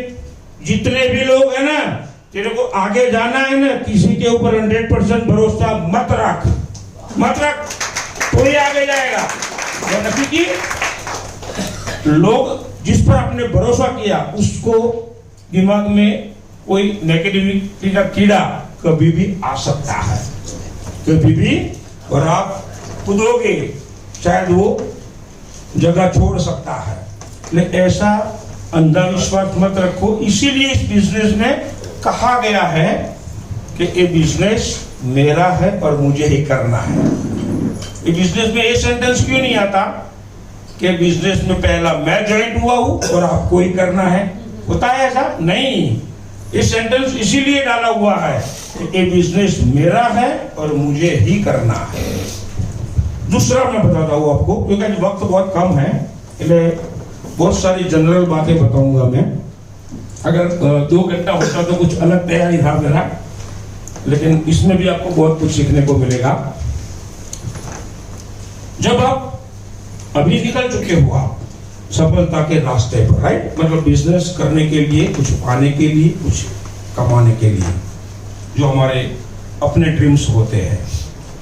जितने भी लोग हैं ना, तेरे को आगे जाना है ना, किसी के ऊपर 100% भरोसा मत रख, मत रख, तो ही आगे जाएगा। क्योंकि लोग जिस पर आपने भरोसा किया उसको दिमाग में कोई नेगेटिविटी का कीड़ा कभी भी आ सकता है, कभी भी, और आप कूदोगे शायद वो जगह छोड़ सकता है। लेकिन ऐसा अंधविश्वास मत रखो। इसीलिए इस बिजनेस में कहा गया है कि ये बिजनेस मेरा है और मुझे ही करना है। ये बिजनेस में ये सेंटेंस क्यों नहीं आता कि बिजनेस में पहला मैं ज्वाइन हुआ हूं और आपको ही करना है? होता है ऐसा? नहीं, ये सेंटेंस इसीलिए डाला हुआ है, ये बिजनेस मेरा है और मुझे ही करना है। दूसरा मैं बताता हूँ आपको, क्योंकि आज वक्त बहुत कम है, इसलिए बहुत सारी जनरल बातें बताऊंगा मैं। अगर 2 घंटा होता तो कुछ अलग तैयारी था मेरा, लेकिन इसमें भी आपको बहुत कुछ सीखने को मिलेगा। जब आप अभी निकल चुके हो आप सफलता के रास्ते पर, राइट, मतलब बिजनेस करने के लिए, कुछ पाने के लिए, कुछ कमाने के लिए, जो हमारे अपने ड्रीम्स होते हैं,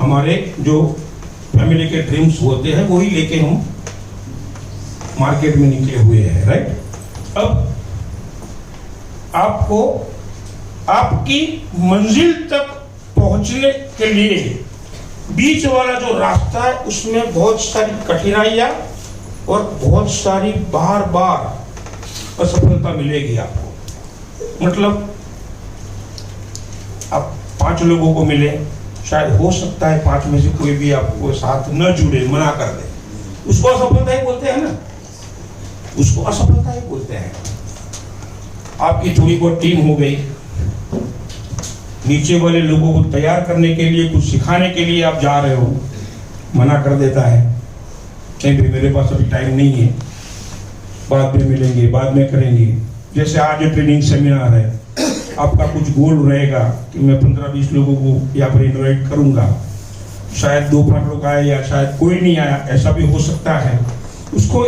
हमारे जो फैमिली के ड्रीम्स होते हैं, वही लेके हम मार्केट में निकले हुए हैं, राइट। अब आपको आपकी मंजिल तक पहुंचने के लिए बीच वाला जो रास्ता है उसमें बहुत सारी कठिनाइयां और बहुत सारी बार बार असफलता मिलेगी आपको। मतलब आप 5 लोगों को मिले, शायद हो सकता है 5 में से कोई भी आपको साथ न जुड़े, मना कर दे, उसको असफलता ही बोलते हैं ना, उसको असफलता ही बोलते हैं। आपकी थोड़ी बहुत टीम हो गई, नीचे वाले लोगों को तैयार करने के लिए, कुछ सिखाने के लिए आप जा रहे हो, मना कर देता है, नहीं भाई मेरे पास अभी टाइम नहीं है, बाद में मिलेंगे, बाद में करेंगे। जैसे आज ट्रेनिंग सेमिनार है, आपका कुछ गोल रहेगा कि मैं 15-20 लोगों को यहाँ पर इन्वाइट करूंगा, शायद 2-5 लोग आए या शायद कोई नहीं आया, ऐसा भी हो सकता है, उसको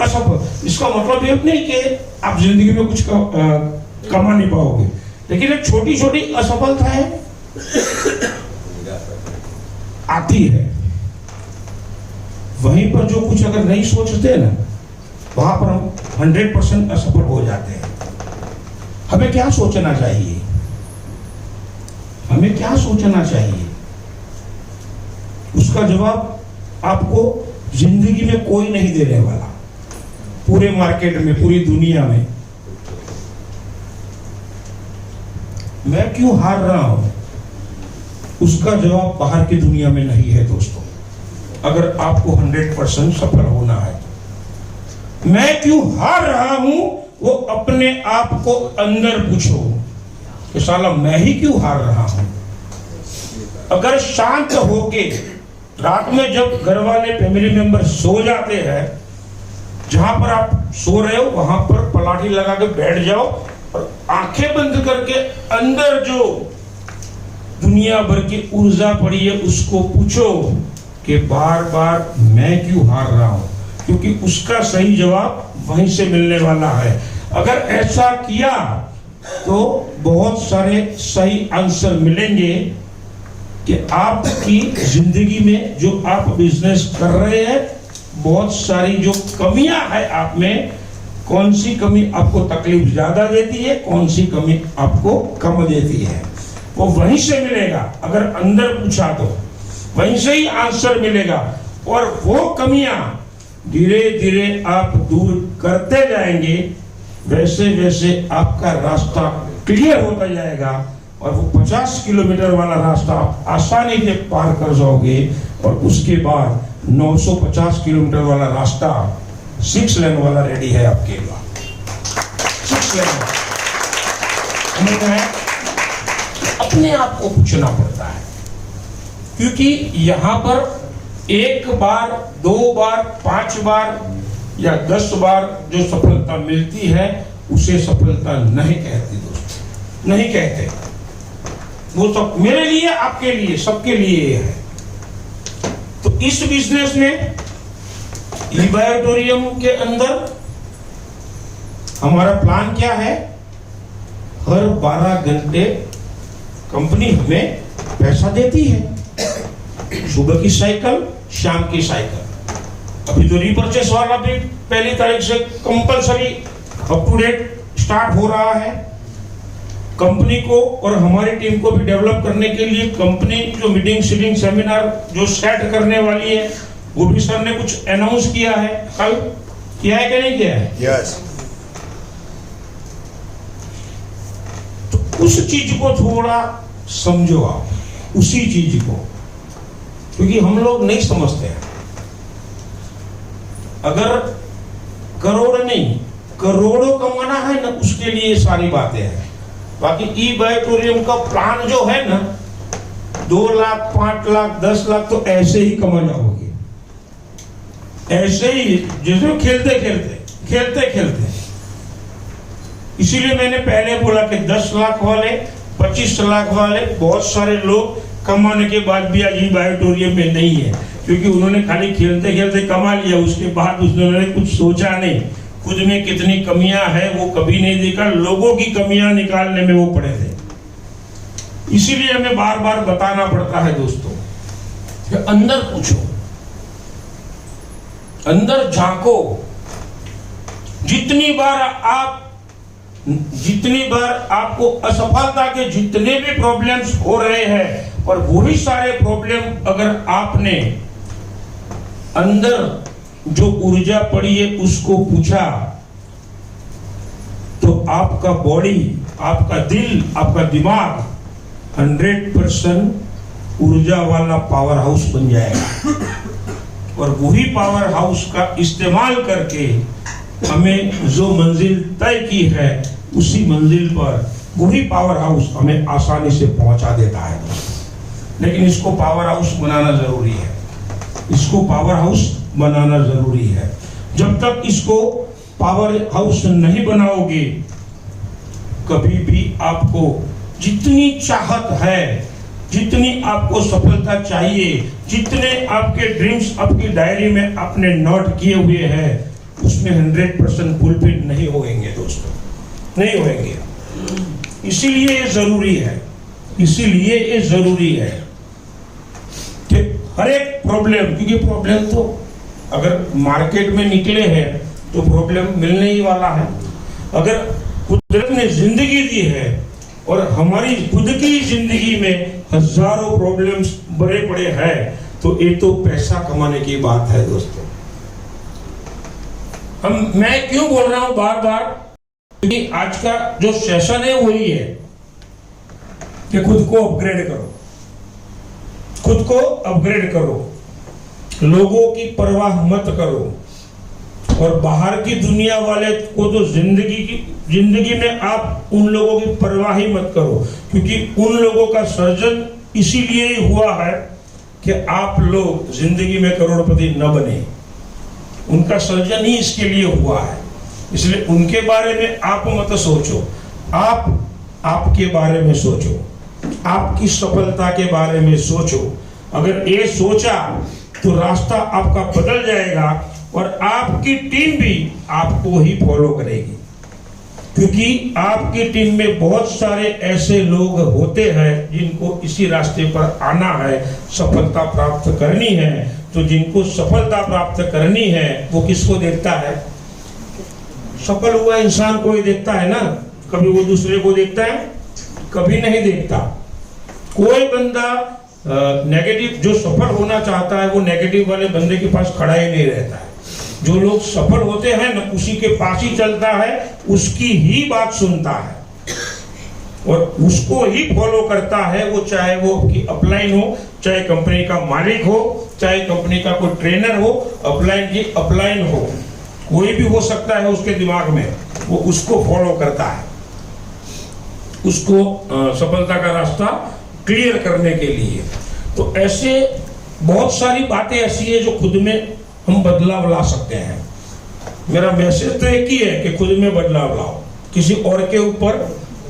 असफल। इसका मतलब ये नहीं कि आप जिंदगी में कुछ कमा नहीं पाओगे, लेकिन एक छोटी छोटी असफलताएं आती है। वहीं पर जो कुछ अगर नहीं सोचते ना, वहां पर हम 100% असफल हो जाते हैं। हमें क्या सोचना चाहिए? हमें क्या सोचना चाहिए? उसका जवाब आपको जिंदगी में कोई नहीं देने वाला, पूरे मार्केट में, पूरी दुनिया में। मैं क्यों हार रहा हूं, उसका जवाब बाहर की दुनिया में नहीं है दोस्तों। अगर आपको 100% सफल होना है, मैं क्यों हार रहा हूं, वो अपने आप को अंदर पूछो कि साला मैं ही क्यों हार रहा हूं। अगर शांत होके रात में जब घर वाले फैमिली मेंबर सो जाते हैं, जहां पर आप सो रहे हो वहां पर पलाठी लगा के बैठ जाओ और आंखें बंद करके अंदर जो दुनिया भर की ऊर्जा पड़ी है उसको पूछो कि बार बार मैं क्यों हार रहा हूं, क्योंकि उसका सही जवाब वहीं से मिलने वाला है। अगर ऐसा किया तो बहुत सारे सही आंसर मिलेंगे कि आपकी जिंदगी में जो आप बिजनेस कर रहे हैं, बहुत सारी जो कमियां है आप में, कौन सी कमी आपको तकलीफ ज्यादा देती है, कौन सी कमी आपको कम देती है, वो वहीं से मिलेगा। अगर अंदर पूछा तो वहीं से ही आंसर मिलेगा, और वो कमियां धीरे धीरे आप दूर करते जाएंगे, वैसे वैसे आपका रास्ता क्लियर होता जाएगा और वो 50 किलोमीटर वाला रास्ता आप आसानी से पार कर जाओगे, और उसके बाद 950 किलोमीटर वाला रास्ता 6 लेन वाला रेडी है आपके लिए। 6 लेन हमें अपने आप को पूछना पड़ता है, क्योंकि यहाँ पर 1 बार 2 बार 5 बार या 10 बार जो सफलता मिलती है उसे सफलता नहीं कहते दोस्तों, नहीं कहते। वो सब मेरे लिए, आपके लिए, सबके लिए है। तो इस बिजनेस में लिबर्टोरियम के अंदर हमारा प्लान क्या है? हर 12 घंटे कंपनी हमें पैसा देती है, सुबह की साइकिल, शाम की साइकिल। अभी तो रीपरचेस वाला भी 1 तारीख से compulsory up to date start हो रहा है। कंपनी को और हमारी टीम को भी डेवलप करने के लिए कंपनी जो मीटिंग सीटिंग सेमिनार जो सेट करने वाली है, वो भी सर ने कुछ अनाउंस किया है। कल किया है कि नहीं किया है? यस। तो उस चीज को थोड़ा समझो आप, उसी चीज को, क्योंकि हम लोग नहीं समझते हैं। अगर करोड़ नहीं, करोड़ों कमाना है ना, उसके लिए ये सारी बातें हैं। बाकी ई बायोटोरियम का प्लान जो है ना, 2 लाख 5 लाख 10 लाख तो ऐसे ही कमा जाओगे, ऐसे ही जैसे खेलते खेलते। इसीलिए मैंने पहले बोला कि 10 लाख वाले 25 लाख वाले बहुत सारे लोग कमाने के बाद भी आज ई बायोटोरियम में नहीं है, क्योंकि उन्होंने खाली खेलते खेलते कमा लिया, उसके बाद उन्होंने कुछ सोचा नहीं, खुद में कितनी कमियां है वो कभी नहीं देखा, लोगों की कमियां निकालने में वो पड़े थे। इसीलिए हमें बार बार बताना पड़ता है दोस्तों कि अंदर पूछो, अंदर झांको। जितनी बार आपको असफलता के जितने भी प्रॉब्लम्स हो रहे हैं, और वही सारे प्रॉब्लम अगर आपने अंदर जो ऊर्जा पड़ी है उसको पूछा, तो आपका बॉडी, आपका दिल, आपका दिमाग 100% ऊर्जा वाला पावर हाउस बन जाएगा। और वही पावर हाउस का इस्तेमाल करके हमें जो मंजिल तय की है, उसी मंजिल पर वही पावर हाउस हमें आसानी से पहुंचा देता है। लेकिन इसको पावर हाउस बनाना जरूरी है, इसको पावर हाउस बनाना जरूरी है। जब तक इसको पावर हाउस नहीं बनाओगे, कभी भी आपको जितनी चाहत है, जितनी आपको सफलता चाहिए, जितने आपके ड्रीम्स आपकी डायरी में आपने नोट किए हुए हैं, उसमें 100% फुलफिल नहीं होंगे दोस्तों, नहीं होंगे। इसीलिए ये जरूरी है, इसीलिए ये जरूरी है कि हर एक प्रॉब्लम, क्योंकि प्रॉब्लम तो अगर मार्केट में निकले हैं तो प्रॉब्लम मिलने ही वाला है। अगर कुदरत ने जिंदगी दी है और हमारी खुद की जिंदगी में हजारों प्रॉब्लम्स बड़े बड़े हैं, तो ये तो पैसा कमाने की बात है दोस्तों। मैं क्यों बोल रहा हूं बार बार, क्योंकि आज का जो सेशन है वही है कि खुद को अपग्रेड करो, खुद को अपग्रेड करो, लोगों की परवाह मत करो। और बाहर की दुनिया वाले को तो जिंदगी में आप उन लोगों की परवाह ही मत करो, क्योंकि उन लोगों का सर्जन इसीलिए ही हुआ है कि आप लोग जिंदगी में करोड़पति न बने। उनका सर्जन ही इसके लिए हुआ है, इसलिए उनके बारे में आप मत सोचो, आप आपके बारे में सोचो, आपकी सफलता के बारे में सोचो। अगर ये सोचा तो रास्ता आपका बदल जाएगा और आपकी टीम भी आपको ही फॉलो करेगी, क्योंकि आपकी टीम में बहुत सारे ऐसे लोग होते हैं जिनको इसी रास्ते पर आना है, सफलता प्राप्त करनी है। तो जिनको सफलता प्राप्त करनी है वो किसको देखता है? सफल हुआ इंसान को ही देखता है ना, कभी वो दूसरे को देखता है? कभी नहीं देखता। कोई बंदा नेगेटिव, जो सफल होना चाहता है वो नेगेटिव वाले बंदे के पास खड़ा ही नहीं रहता है। जो लोग सफल होते हैं ना, उसी के पास ही चलता है, उसकी ही बात सुनता है और उसको ही फॉलो करता है। वो चाहे वो की अपलाइन हो, चाहे कंपनी का मालिक हो, चाहे कंपनी का कोई ट्रेनर हो, अपलाइन की अपलाइन हो, कोई भी हो सकता है उसके दिमाग में, वो उसको फॉलो करता है, उसको सफलता का रास्ता क्लियर करने के लिए। तो ऐसे बहुत सारी बातें ऐसी है जो खुद में हम बदलाव ला सकते हैं। मेरा मैसेज तो एक ही है कि खुद में बदलाव लाओ, किसी और के ऊपर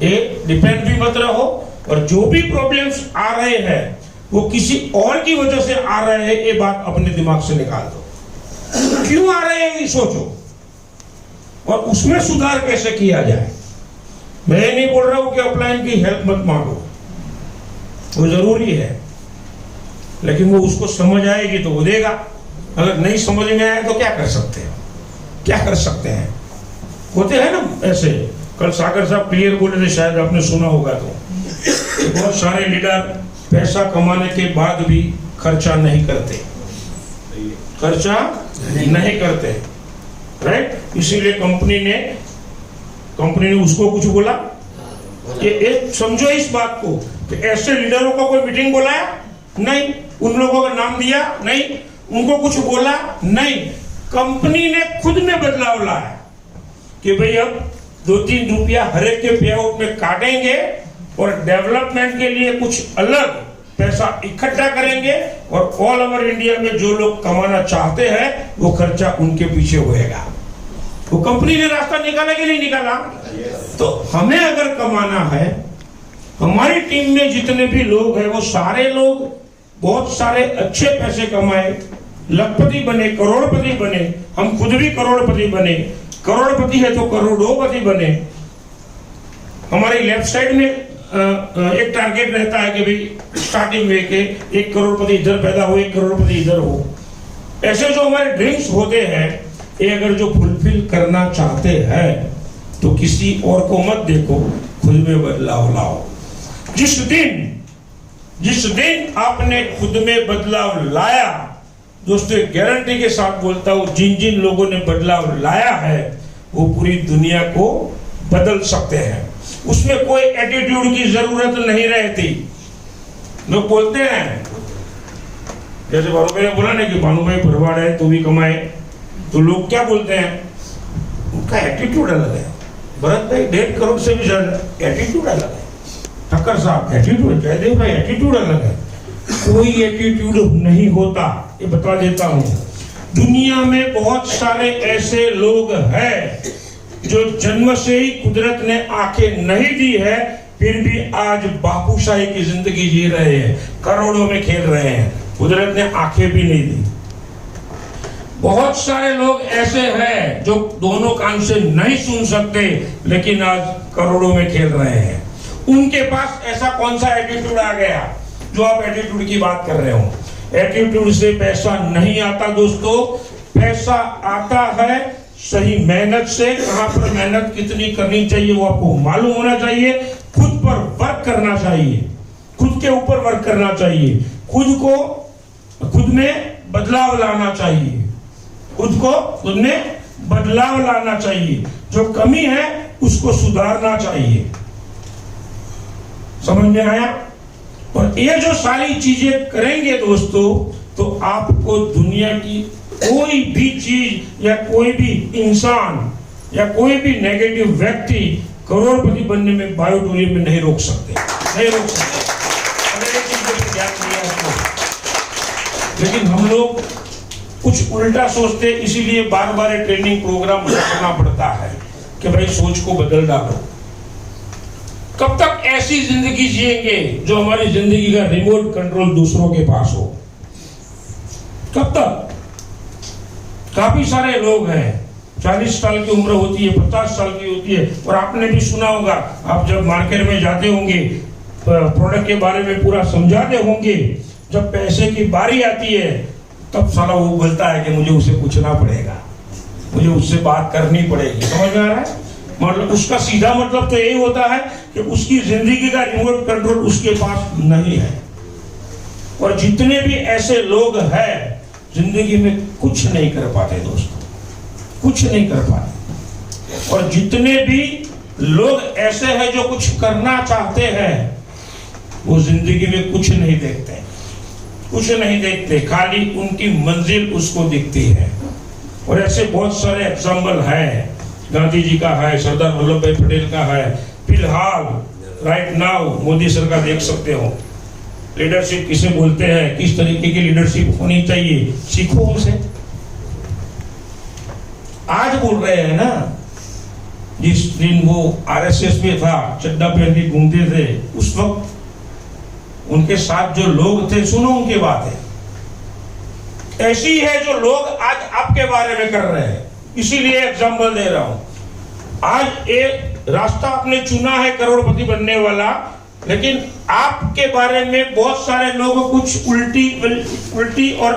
डिपेंड भी मत रहो। और जो भी प्रॉब्लम्स आ रहे हैं वो किसी और की वजह से आ रहे हैं, ये बात अपने दिमाग से निकाल दो। क्यों आ रहे हैं ये सोचो और उसमें सुधार कैसे किया जाए। मैं नहीं बोल रहा हूं कि अपलाइन की हेल्प मत मांगो, वो जरूरी है, लेकिन वो उसको समझ आएगी तो वो देगा। अगर नहीं समझ में आए तो क्या कर सकते हैं, क्या कर सकते हैं। होते हैं ना ऐसे, कल सागर साहब क्लियर बोले थे, शायद आपने सुना होगा। तो बहुत सारे लीडर पैसा कमाने के बाद भी खर्चा नहीं करते, खर्चा नहीं करते, राइट। इसीलिए कंपनी ने उसको कुछ बोला कि समझो इस बात को कि ऐसे लीडरों को कोई मीटिंग बुलाया नहीं, उन लोगों का नाम दिया नहीं, उनको कुछ बोला नहीं, कंपनी ने खुद में बदलाव लाया कि भाई अब 2-3 रुपया हर एक के पे आउट में काटेंगे और डेवलपमेंट के लिए कुछ अलग पैसा इकट्ठा करेंगे और ऑल ओवर इंडिया में जो लोग कमाना चाहते हैं वो खर्चा उनके पीछे होएगा। वो कंपनी ने रास्ता निकाला कि नहीं निकाला? तो हमें अगर कमाना है, हमारी टीम में जितने भी लोग हैं वो सारे लोग बहुत सारे अच्छे पैसे कमाए, लखपति बने, करोड़पति बने, हम खुद भी करोड़पति बने, करोड़पति है तो करोड़ोंपति बने। हमारी लेफ्ट साइड में एक टारगेट रहता है कि भाई स्टार्टिंग में के 1 करोड़पति इधर पैदा हो, 1 करोड़पति इधर हो। ऐसे जो हमारे ड्रीम्स होते हैं, ये अगर जो फुलफिल करना चाहते हैं तो किसी और को मत देखो, खुद में बदलाव लाओ। जिस दिन आपने खुद में बदलाव लाया, दोस्तों गारंटी के साथ बोलता हूं, जिन जिन लोगों ने बदलाव लाया है वो पूरी दुनिया को बदल सकते हैं। उसमें कोई एटीट्यूड की जरूरत नहीं रहती। लोग बोलते हैं, जैसे भानुभाई ने बोला ना कि भानुभाई भरवाड़ है तो भी कमाए, तो लोग क्या बोलते हैं, उनका एटीट्यूड अलग है। भरत भाई 1.5 करोड़ से भी ज्यादा, एटीट्यूड अलग है। ठक्कर साहब एटीट्यूड, जयदेव भाई एटीट्यूड अलग है। कोई एटीट्यूड नहीं होता, ये बता देता हूं। दुनिया में बहुत सारे ऐसे लोग हैं जो जन्म से ही कुदरत ने आंखें नहीं दी है, फिर भी आज बापूशाही की जिंदगी जी रहे हैं, करोड़ों में खेल रहे हैं, कुदरत ने आंखें भी नहीं दी। बहुत सारे लोग ऐसे हैं जो दोनों कान से नहीं सुन सकते, लेकिन आज करोड़ों में खेल रहे हैं। उनके पास ऐसा कौन सा एटीट्यूड आ गया जो आप एटीट्यूड की बात कर रहे हो? एटीट्यूड से पैसा नहीं आता दोस्तों, पैसा आता है सही मेहनत से। कहां पर मेहनत कितनी करनी चाहिए वो आपको मालूम होना चाहिए। खुद पर वर्क करना चाहिए, खुद के ऊपर वर्क करना चाहिए, खुद में बदलाव लाना चाहिए, खुद में बदलाव लाना चाहिए। जो कमी है उसको सुधारना चाहिए। समझ में आया? और ये जो सारी चीजें करेंगे दोस्तों, तो आपको दुनिया की कोई भी चीज या कोई भी इंसान या कोई भी नेगेटिव व्यक्ति करोड़पति बनने में, बायोटूरियम में नहीं रोक सकते। अगर एक चीज पे ध्यान दिया आपको। लेकिन हम लोग कुछ उल्टा सोचते, इसीलिए बार बार ट्रेनिंग प्रोग्राम रखना पड़ता है कि भाई सोच को बदल डालो। कब तक ऐसी जिंदगी जिएंगे जो हमारी जिंदगी का रिमोट कंट्रोल दूसरों के पास हो? कब तक? काफी सारे लोग हैं, 40 साल की उम्र होती है, 50 साल की होती है, और आपने भी सुना होगा, आप जब मार्केट में जाते होंगे, प्रोडक्ट के बारे में पूरा समझाते होंगे, जब पैसे की बारी आती है तब साला वो बोलता है कि मुझे उसे पूछना पड़ेगा, मुझे उससे बात करनी पड़ेगी। समझ में आ रहा है? मतलब उसका सीधा मतलब तो यही होता है कि उसकी जिंदगी का रिमोट कंट्रोल उसके पास नहीं है। और जितने भी ऐसे लोग हैं जिंदगी में कुछ नहीं कर पाते दोस्तों, कुछ नहीं कर पाते। और जितने भी लोग ऐसे हैं जो कुछ करना चाहते हैं, वो जिंदगी में कुछ नहीं देखते, कुछ नहीं देखते, खाली उनकी मंजिल उसको दिखती है। और ऐसे बहुत सारे एग्जाम्पल हैं। गांधी जी का है, सरदार वल्लभ भाई पटेल का है, फिलहाल राइट नाउ मोदी सरकार देख सकते हो। लीडरशिप किसे बोलते हैं, किस तरीके की लीडरशिप होनी चाहिए, सीखो उनसे। आज बोल रहे हैं ना, जिस दिन वो आरएसएस में था, चड्डा पहन के घूमते थे, उस वक्त उनके साथ जो लोग थे, सुनो उनकी बातें। ऐसी है जो लोग आज आपके बारे में कर रहे हैं, इसीलिए एग्जाम्पल दे रहा हूं। आज एक रास्ता आपने चुना है करोड़पति बनने वाला, लेकिन आपके बारे में बहुत सारे लोग कुछ उल्टी और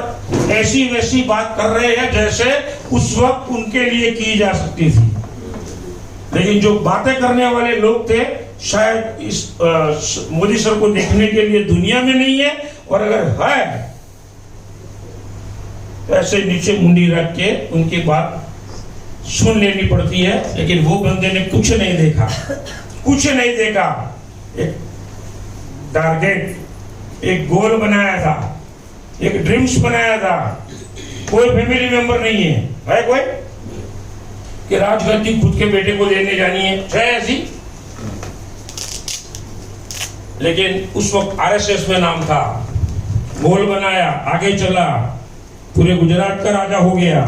ऐसी वैसी बात कर रहे हैं जैसे उस वक्त उनके लिए की जा सकती थी। लेकिन जो बातें करने वाले लोग थे, शायद इस मोदी सर को देखने के लिए दुनिया में नहीं है, और अगर है तो ऐसे नीचे मुंडी रख के उनकी बात सुन लेनी पड़ती है। लेकिन वो बंदे ने कुछ नहीं देखा, कुछ नहीं देखा। एक टारगेट, एक गोल बनाया था, एक ड्रीम्स बनाया था। कोई फैमिली मेंबर नहीं है कोई? कि राजगद्दी खुद के बेटे को देने जानी है ऐसी। लेकिन उस वक्त आरएसएस में नाम था, गोल बनाया, आगे चला, पूरे गुजरात का राजा हो गया,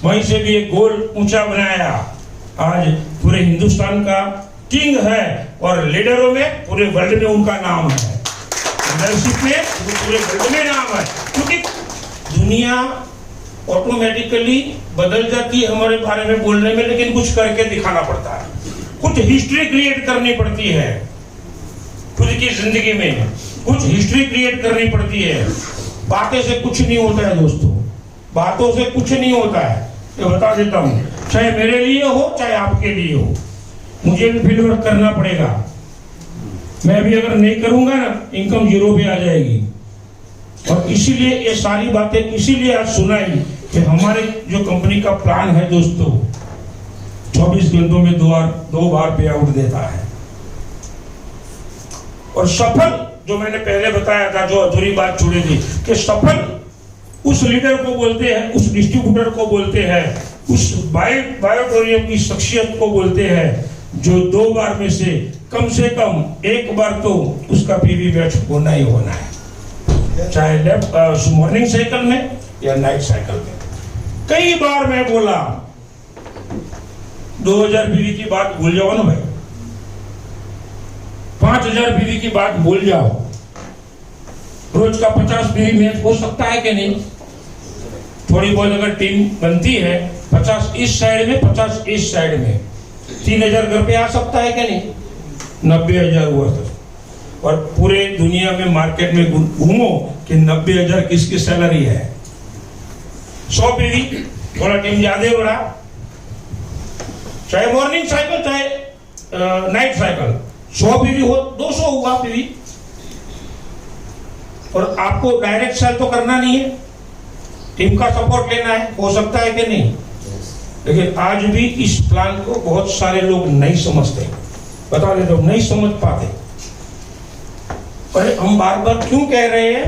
वहीं से भी एक गोल ऊंचा बनाया, आज पूरे हिंदुस्तान का किंग है और लीडरों में पूरे वर्ल्ड में उनका नाम है, लीडरशिप में पूरे वर्ल्ड में नाम है। क्योंकि दुनिया ऑटोमेटिकली बदल जाती है हमारे बारे में बोलने में, लेकिन कुछ करके दिखाना पड़ता है, कुछ हिस्ट्री क्रिएट करनी पड़ती है, खुद की जिंदगी में कुछ हिस्ट्री क्रिएट करनी पड़ती है। बातें से कुछ नहीं होता है दोस्तों, बातों से कुछ नहीं होता है, ये बता देता हूँ, चाहे मेरे लिए हो चाहे आपके लिए हो, मुझे भी फील्ड वर्क करना पड़ेगा। मैं भी अगर नहीं करूंगा ना, इनकम जीरो पे आ जाएगी। और इसीलिए ये सारी बातें इसीलिए आज सुनाई कि हमारे जो कंपनी का प्लान है दोस्तों, 24 घंटों में दो बार पे आउट देता है। और सफल, जो मैंने पहले बताया था, जो अधूरी बात छूटी थी, कि सफल उस लीडर को बोलते हैं, उस डिस्ट्रीब्यूटर को बोलते हैं, उस बायोटोरियम की शख्सियत को बोलते हैं जो 2 बार में से कम 1 बार तो उसका पीवी बैच होना ही होना है, चाहे मॉर्निंग साइकिल में या नाइट साइकिल में। कई बार मैं बोला 2000 पीवी की बात भूल जाओ ना भाई, 5000 पीवी की बात भूल जाओ, रोज का 50 पीवी मैच हो सकता है कि नहीं? थोड़ी बहुत अगर टीम बनती है, 50 इस साइड में 50 इस साइड में, 3000 घर पे आ सकता है कि नहीं? 90,000 हुआ था। और पूरे दुनिया में मार्केट में घूमो कि 90,000 किसकी सैलरी है। 100 पीवी, थोड़ा टीम ज्यादा बड़ा, चाहे मॉर्निंग साइकिल चाहे नाइट साइकिल, 100 पीवी हो, 200 हुआ पीवी। और आपको डायरेक्ट सेल तो करना नहीं है, टीम का सपोर्ट लेना है, हो सकता है कि नहीं? लेकिन आज भी इस प्लान को बहुत सारे लोग नहीं समझते, बता देते हो, नहीं समझ पाते। और हम बार बार क्यों कह रहे हैं,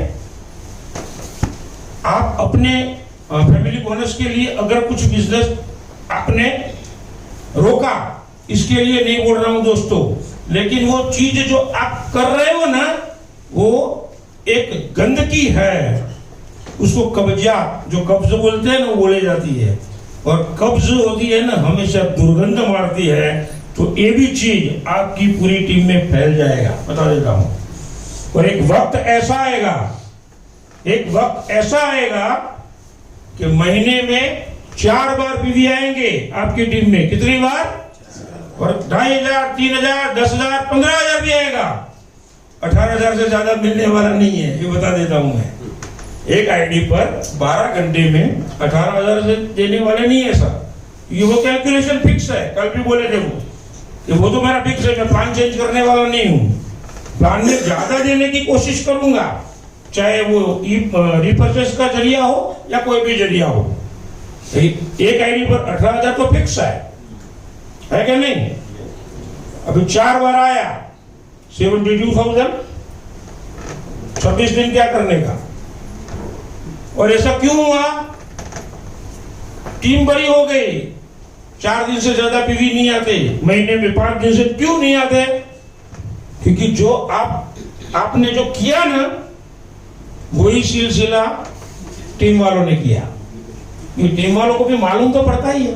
आप अपने फैमिली बोनस के लिए अगर कुछ बिजनेस आपने रोका, इसके लिए नहीं बोल रहा हूं दोस्तों, लेकिन वो चीज जो आप कर रहे हो ना, वो एक गंदगी है, उसको कब्जा, जो कब्ज बोलते हैं ना, वो बोले जाती है। और कब्ज होती है ना, हमेशा दुर्गंध मारती है, तो ये भी चीज आपकी पूरी टीम में फैल जाएगा, बता देता हूं। और एक वक्त ऐसा आएगा कि महीने में 4 बार पीवी आएंगे आपकी टीम में। कितनी बार? और 2,500, 3,000, 10,000, 15,000 भी आएगा। 18,000 से ज्यादा मिलने वाला नहीं है, ये बता देता हूं मैं। एक आईडी पर 12 घंटे में 18,000 से देने वाले नहीं है सर, ये वो कैलकुलेशन फिक्स है। कल भी बोले थे वो तो मेरा फिक्स है, मैं प्लान चेंज करने वाला नहीं हूँ। प्लान में ज्यादा देने की कोशिश करूंगा, चाहे वो रिपर्चेस का जरिया हो या कोई भी जरिया हो। एक आईडी पर 18,000 तो फिक्स है क्या नहीं? अभी 4 बार आया, 72,000, 26 दिन क्या करने का? और ऐसा क्यों हुआ? टीम बड़ी हो गई, 4 दिन से ज्यादा पीवी नहीं आते, महीने में 5 दिन से क्यों नहीं आते? क्योंकि जो आपने जो किया ना, वही सिलसिला टीम वालों ने किया। टीम वालों को भी मालूम तो पड़ता ही है,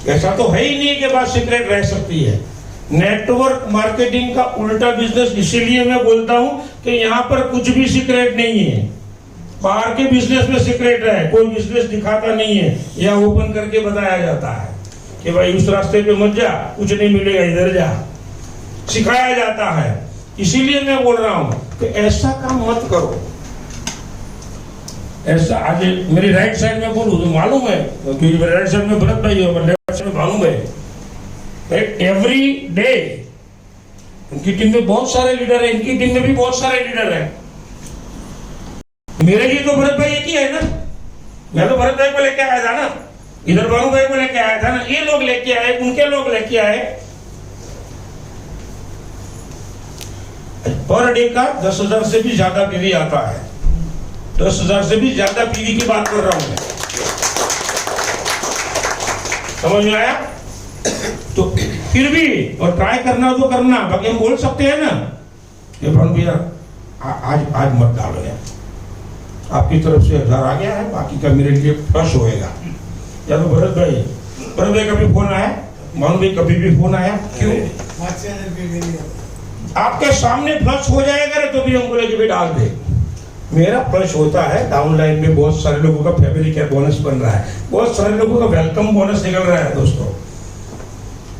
ऐसा तो है ही नहीं कि बात सीक्रेट रह सकती है। नेटवर्क मार्केटिंग का उल्टा बिजनेस, इसीलिए मैं बोलता हूं कि यहां पर कुछ भी सीक्रेट नहीं है। बाहर के बिजनेस में सीक्रेट है, कोई बिजनेस दिखाता नहीं है या ओपन करके बताया जाता है कि भाई उस रास्ते पे मत जा, कुछ नहीं मिलेगा, इधर जा, सिखाया जाता है। इसीलिए मैं बोल रहा हूं कि ऐसा काम मत करो। ऐसा आज मेरी राइट साइड में बोलूं तो मालूम है, क्योंकि मेरे राइट साइड में भरत भाई है, मेरे लेफ्ट साइड में मालूम है, एवरी डे उनकी टीम में बहुत सारे लीडर है, इनकी टीम में भी बहुत सारे लीडर है। मेरे लिए तो भरत भाई एक ही है ना, मैं तो भरत भाई को लेके आया था ना, इधर भानु भाई को लेके आया था ना, ये लोग लेके आए, उनके लोग लेके आए। पर डे का 10,000 से भी ज्यादा पीवी आता है, 10,000 से भी ज्यादा पीवी की बात कर रहा हूं मैं। समझ में आया? तो फिर भी और ट्राई करना तो करना, बाकी हम बोल सकते हैं ना ये भानु भैया आज मत डालो यार, आपकी तरफ से 1000 आ गया है, बाकी का मेरे लिए फ्लश होएगा। या तो भरत भाई का भी फोन आया, भानु भाई कभी भी फोन आया, क्यों आपके सामने फ्लश हो जाएगा तो भी हम बोले कि भाई डाल दे। मेरा फ्लश होता है डाउनलाइन में, बहुत सारे लोगों का फैमिली केयर बोनस बन रहा है, बहुत सारे लोगों का वेलकम बोनस निकल रहा है। दोस्तों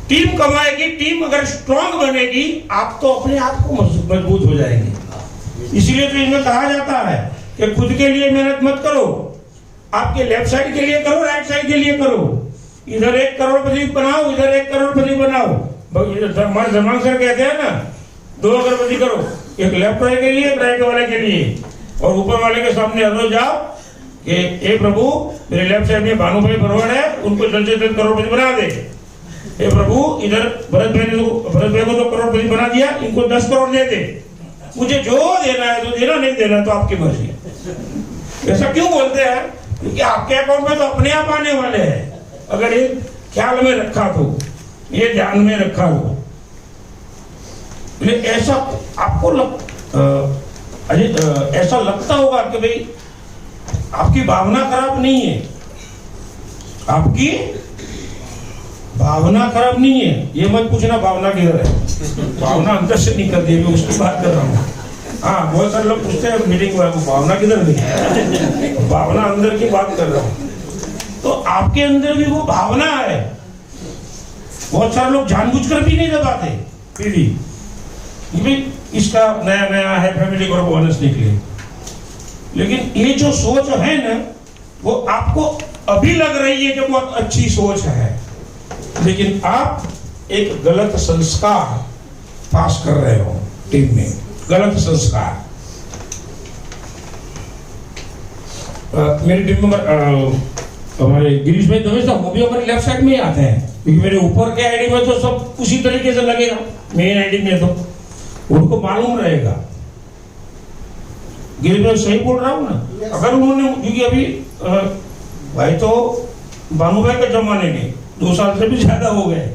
टीम कमाएगी, टीम अगर स्ट्रांग बनेगी आप तो अपने आप को मजबूत हो जाएगी। इसीलिए तो इसमें कहा जाता है कि खुद के लिए मेहनत मत करो, आपके लेफ्ट साइड के लिए करो, राइट साइड के लिए करो। इधर 1 करोड़पति बनाओ, इधर 1 करोड़पति बनाओ। हमारे जमान सर कहते हैं ना 2 अगरबत्ती करो, एक लेफ्ट वाले के लिए, एक राइट वाले के लिए, और ऊपर वाले के सामने हर रोज जाओ कि हे प्रभु मेरे लेफ्ट साइड में भानु भाई बरवाड़ है, उनको जल्द से जल्द करोड़पति बना दे। हे प्रभु इधर भरत भाई को तो करोड़पति बना दिया, इनको 10 करोड़ दे दे, मुझे जो देना है तो देना, नहीं देना तो आपकी मर्जी। ऐसा क्यों बोलते हैं? क्योंकि आपके अकाउंट में तो अपने आप आने वाले हैं, अगर ये ख्याल में रखा तो, ये ध्यान में रखा हो। ऐसा आपको ऐसा लगता होगा कि भाई आपकी भावना खराब नहीं है, आपकी भावना खराब नहीं है। ये मत पूछना भावना किधर है, भावना अंदर से निकलती है, मैं उसकी बात कर रहा हूँ। हाँ बहुत सारे लोग पूछते हैं मीटिंग वाले को भावना किधर नहीं, भावना अंदर की बात कर रहा हूँ। तो आपके अंदर भी वो भावना है। बहुत सारे लोग जानबूझकर भी नहीं दबाते, फिर भी इसका नया है फैमिली को बोनस निकले, लेकिन ये जो सोच है ना वो आपको अभी लग रही है कि बहुत अच्छी सोच है, लेकिन आप एक गलत संस्कार पास कर रहे हो टीम में, गलत संस्कार। मेरी टीम में हमारे गिरीश भाई दवेश साहब वो भी हमारे लेफ्ट साइड में ही आते हैं, क्योंकि मेरे ऊपर के आईडी में तो सब उसी तरीके से लगेगा, मेन आईडी में तो उनको मालूम रहेगा। गिरीश भाई सही बोल रहा हूँ ना? अगर उन्होंने, क्योंकि अभी भाई तो भानु भाई के जमाने के 2 साल से भी ज्यादा हो गए,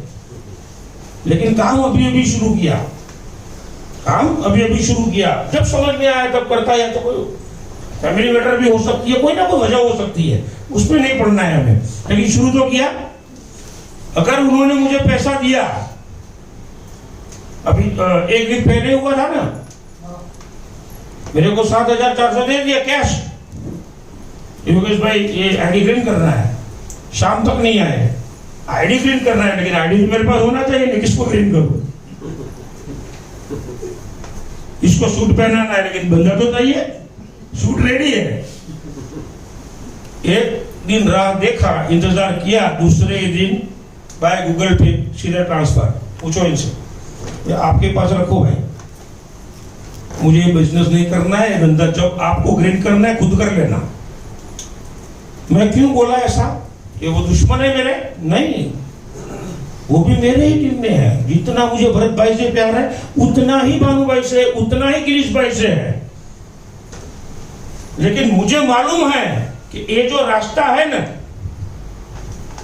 लेकिन काम अभी शुरू किया, काम अभी शुरू किया। जब समझ में आया तब करता है, तो कोई फैमिली मैटर भी हो सकती है, कोई ना कोई वजह हो सकती है, उसमें नहीं पढ़ना है हमें, लेकिन शुरू तो किया। अगर उन्होंने मुझे पैसा दिया, अभी 1 दिन पहले हुआ था ना, मेरे को 7,400 दे दिया कैश, योगेश भाई ये आईडी क्लीन करना है, शाम तक नहीं आए, आईडी क्लीन करना है, लेकिन आईडी मेरे पास होना चाहिए, नहीं किसको क्लीन करूं? इसको सूट पहनाना है, लेकिन बंदा तो चाहिए, सूट रेडी है। एक दिन रात देखा, इंतजार किया, दूसरे दिन बाय गूगल पे सीधा ट्रांसफर। पूछो इनसे, आपके पास रखो भाई, मुझे बिजनेस नहीं करना है, धंधा जब आपको ग्रीन करना है खुद कर लेना। मैं क्यों बोला ऐसा कि वो दुश्मन है मेरे? नहीं, वो भी मेरे ही टीम में है। जितना मुझे भरत भाई से प्यार है उतना ही भानु भाई से, उतना ही गिरीश भाई से है। लेकिन मुझे मालूम है कि ये जो रास्ता है ना,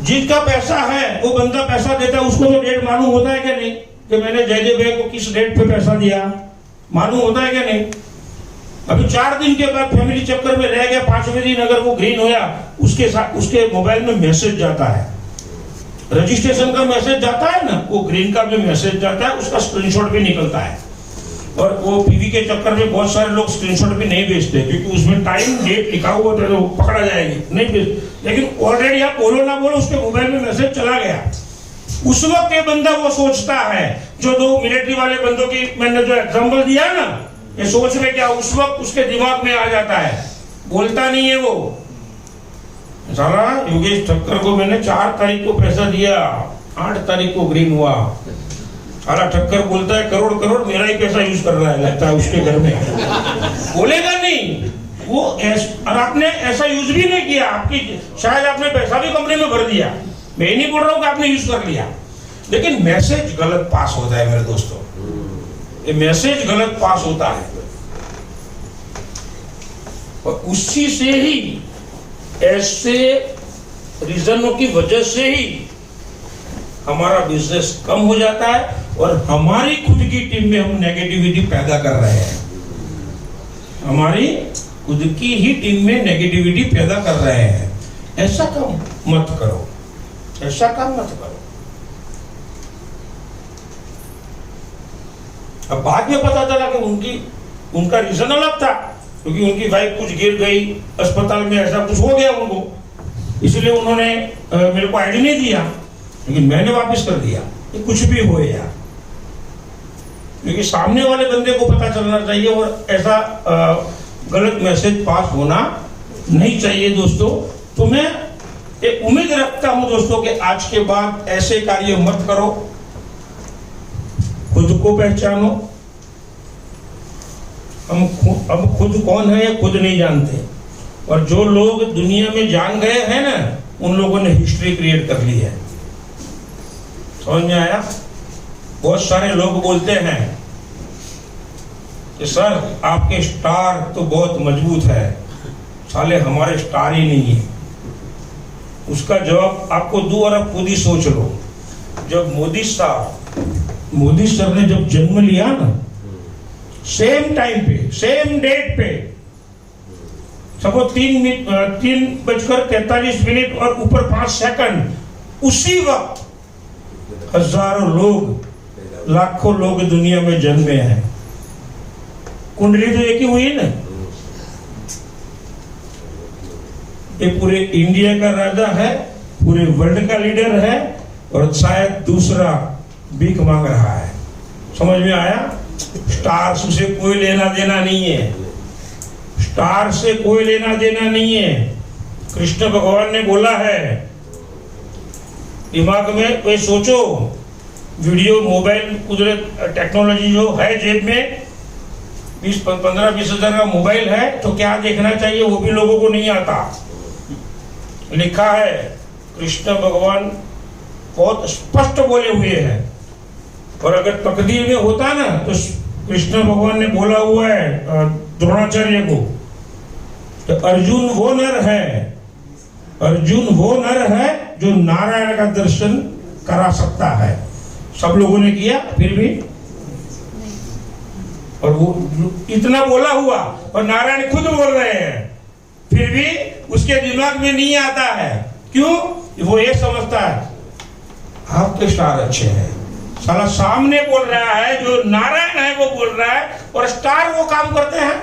जिसका पैसा है वो बंदा पैसा देता है, उसको तो डेट मालूम होता है क्या नहीं, कि मैंने जयदेव भाई को किस डेट पे पैसा दिया, मालूम होता है क्या नहीं? अभी 4 दिन के बाद फैमिली चक्कर में रह गया, 5वें दिन अगर वो ग्रीन होया, उसके साथ उसके मोबाइल में मैसेज जाता है, रजिस्ट्रेशन का मैसेज जाता है ना, वो ग्रीन का भी मैसेज जाता है, उसका स्क्रीनशॉट भी निकलता है। और वो पीवी के चक्कर में बहुत सारे लोग स्क्रीनशॉट भी नहीं भेजते, क्योंकि उसमें टाइम डेट लिखा हुआ होता है, तो पकड़ा जाएगी, नहीं भेज। लेकिन ऑलरेडी आप बोलो ना बोलो, उसके मोबाइल में मैसेज चला गया। उस वक्त ये बंदा वो सोचता है, जो 2 मिलिट्री वाले बंदों की मैंने जो एग्जाम्पल दिया ना, ये सोच में क्या उस वक्त उसके दिमाग में आ जाता है, बोलता नहीं है वो। साला योगेश ठक्कर को मैंने 4 तारीख को पैसा दिया, 8 तारीख को ग्रीन हुआ। साला ठक्कर बोलता है करोड़ करोड़ मेरा ही पैसा यूज कर रहा है, लगता है उसके घर में। बोलेगा नहीं वो, और आपने ऐसा यूज भी नहीं किया, आपकी शायद आपने पैसा भी कंपनी में भर दिया, मैं नहीं बोल रहा हूं कि आपने यूज कर लिया, लेकिन मैसेज गलत पास होता है मेरे दोस्तों, ये मैसेज गलत पास होता है। और उसी से ही, ऐसे रीजनों की वजह से ही हमारा बिजनेस कम हो जाता है और हमारी खुद की टीम में हम नेगेटिविटी पैदा कर रहे हैं। हमारी खुद की ही टीम में नेगेटिविटी पैदा कर रहे हैं। ऐसा काम मत करो, ऐसा काम मत करो। अब बाद में पता चला कि उनका रीजन अलग था, क्योंकि उनकी वाइफ कुछ गिर गई अस्पताल में, ऐसा कुछ हो गया उनको, इसलिए उन्होंने मेरे को आईडी नहीं दिया, लेकिन मैंने वापस कर दिया। ये कुछ भी हो यार, क्योंकि सामने वाले बंदे को पता चलना चाहिए और ऐसा गलत मैसेज पास होना नहीं चाहिए दोस्तों। तो मैं एक उम्मीद रखता हूं दोस्तों कि आज के बाद ऐसे कार्य मत करो। खुद को पहचानो। हम खुद कौन है खुद नहीं जानते, और जो लोग दुनिया में जान गए हैं ना, उन लोगों ने हिस्ट्री क्रिएट कर ली है। समझ में आया? बहुत सारे लोग बोलते हैं कि सर आपके स्टार तो बहुत मजबूत है, साले हमारे स्टार ही नहीं है। उसका जवाब आपको दूं और आप खुद ही सोच लो। जब मोदी सर ने जब जन्म लिया ना, सेम टाइम पे, सेम डेट पे, सबको 3:43 और ऊपर 5 सेकंड, उसी वक्त हजारों लोग, लाखों लोग दुनिया में जन्मे हैं। कुंडली तो एक ही हुई ना। ये पूरे इंडिया का राजा है, पूरे वर्ल्ड का लीडर है, और शायद दूसरा भीख मांग रहा है। समझ में आया? स्टार से कोई लेना देना नहीं है, स्टार से कोई लेना देना नहीं है। कृष्ण भगवान ने बोला है, दिमाग में कोई सोचो, वीडियो मोबाइल कुदरत टेक्नोलॉजी जो है जेब में, 15-20 हजार का मोबाइल है, तो क्या देखना चाहिए वो भी लोगों को नहीं आता। लिखा है, कृष्ण भगवान बहुत स्पष्ट बोले हुए हैं, और अगर तकदीर में होता ना तो कृष्ण भगवान ने बोला हुआ है द्रोणाचार्य को, तो अर्जुन वो नर है जो नारायण का दर्शन करा सकता है। सब लोगों ने किया फिर भी, और वो इतना बोला हुआ और नारायण खुद बोल रहे हैं, फिर भी उसके दिमाग में नहीं आता है। क्यों? वो ये समझता है आपके स्टार अच्छे हैं। साला सामने बोल रहा है, जो नारायण है वो बोल रहा है, और स्टार वो काम करते हैं।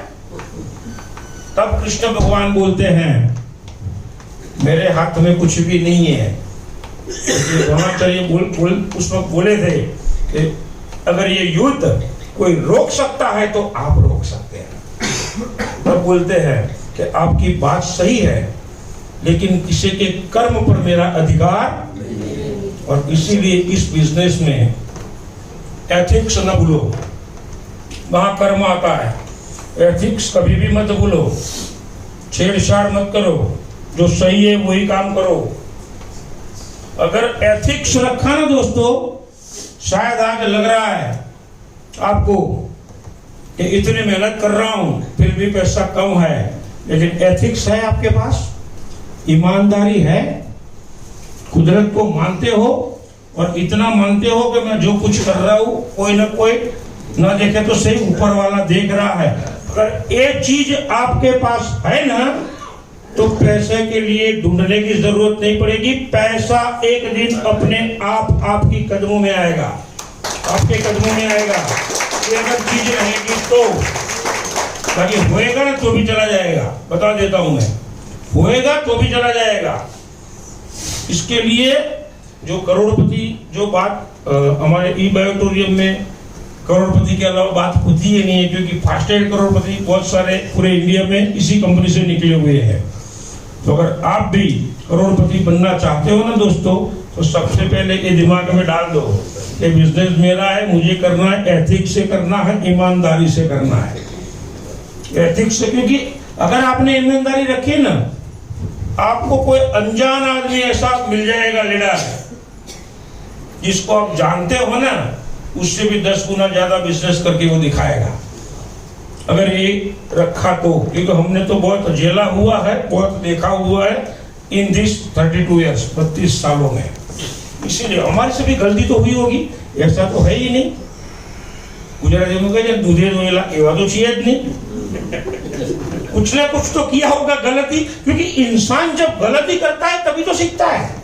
तब कृष्ण भगवान बोलते हैं, मेरे हाथ में कुछ भी नहीं है। द्रोणाचार्य उस वक्त बोले थे कि अगर ये युद्ध कोई रोक सकता है तो आप रोक सकते हैं। तब बोलते हैं कि आपकी बात सही है, लेकिन किसी के कर्म पर मेरा अधिकार, और इसीलिए इस बिजनेस में एथिक्स न भूलो। वहां कर्म आता है, एथिक्स कभी भी मत भूलो। छेड़छाड़ मत करो, जो सही है वही काम करो। अगर एथिक्स रखा ना दोस्तों, शायद आज लग रहा है आपको कि इतनी मेहनत कर रहा हूं फिर भी पैसा कम है, लेकिन एथिक्स है आपके पास, ईमानदारी है, कुदरत को मानते हो, और इतना मानते हो कि मैं जो कुछ कर रहा हूं कोई ना कोई ना देखे तो सही, ऊपर वाला देख रहा है। अगर एक चीज आपके पास है ना, तो पैसे के लिए ढूंढने की जरूरत नहीं पड़ेगी। पैसा एक दिन अपने आप आपकी कदमों में आएगा, आपके कदमों में आएगा। ये अगर चीज रहेगी तो, ताकि होएगा ना तो भी चला जाएगा, बता देता हूं मैं, होएगा तो भी चला जाएगा। इसके लिए जो करोड़पति, जो बात हमारे ई बायोटोरियम में करोड़पति के अलावा बात होती ही नहीं है, क्योंकि फास्टेड करोड़पति बहुत सारे पूरे इंडिया में इसी कंपनी से निकले हुए हैं। तो अगर आप भी करोड़पति बनना चाहते हो ना दोस्तों, तो सबसे पहले ये दिमाग में डाल दो कि बिजनेस मेरा है, मुझे करना है, एथिक्स से करना है, ईमानदारी से करना है। एथिक्स से, क्योंकि अगर आपने ईमानदारी रखी ना, आपको कोई अनजान आदमी ऐसा मिल जाएगा लीडर, जिसको आप जानते हो ना, उससे भी 10 गुना ज्यादा बिजनेस करके वो दिखाएगा, अगर ये रखा तो। क्योंकि हमने तो बहुत झेला हुआ है, बहुत देखा हुआ है इन दिस 32 ईयर्स, 32 सालों में। इसीलिए हमारे से भी गलती तो हुई होगी, ऐसा तो है ही नहीं। गुजराती में कहे दूधे धोएला एवा तो चाहिए नहीं, कुछ ना कुछ तो किया होगा गलती, क्योंकि इंसान जब गलती करता है तभी तो सीखता है।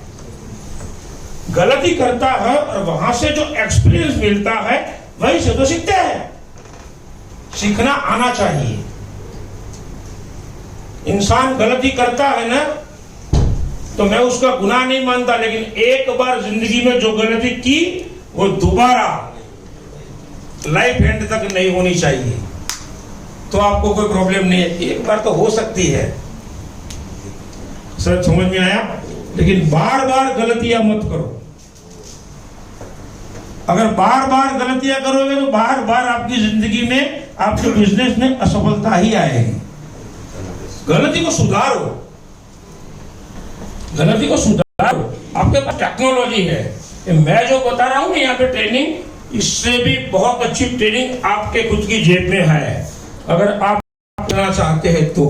गलती करता है और वहां से जो एक्सपीरियंस मिलता है वही से तो सीखते हैं। सीखना आना चाहिए। इंसान गलती करता है ना, तो मैं उसका गुनाह नहीं मानता, लेकिन एक बार जिंदगी में जो गलती की वो दोबारा लाइफ एंड तक नहीं होनी चाहिए। तो आपको कोई प्रॉब्लम नहीं है, एक बार तो हो सकती है। सर समझ में आया? लेकिन बार बार गलतियां मत करो। अगर बार बार गलतियां करोगे तो बार बार आपकी जिंदगी में, आपके बिजनेस में असफलता ही आएगी। गलती को सुधारो, गलती को सुधारो। आपके पास टेक्नोलॉजी है, मैं जो बता रहा हूं यहाँ पे ट्रेनिंग, इससे भी बहुत अच्छी ट्रेनिंग आपके खुद की जेब में है। अगर आप करना चाहते हैं तो,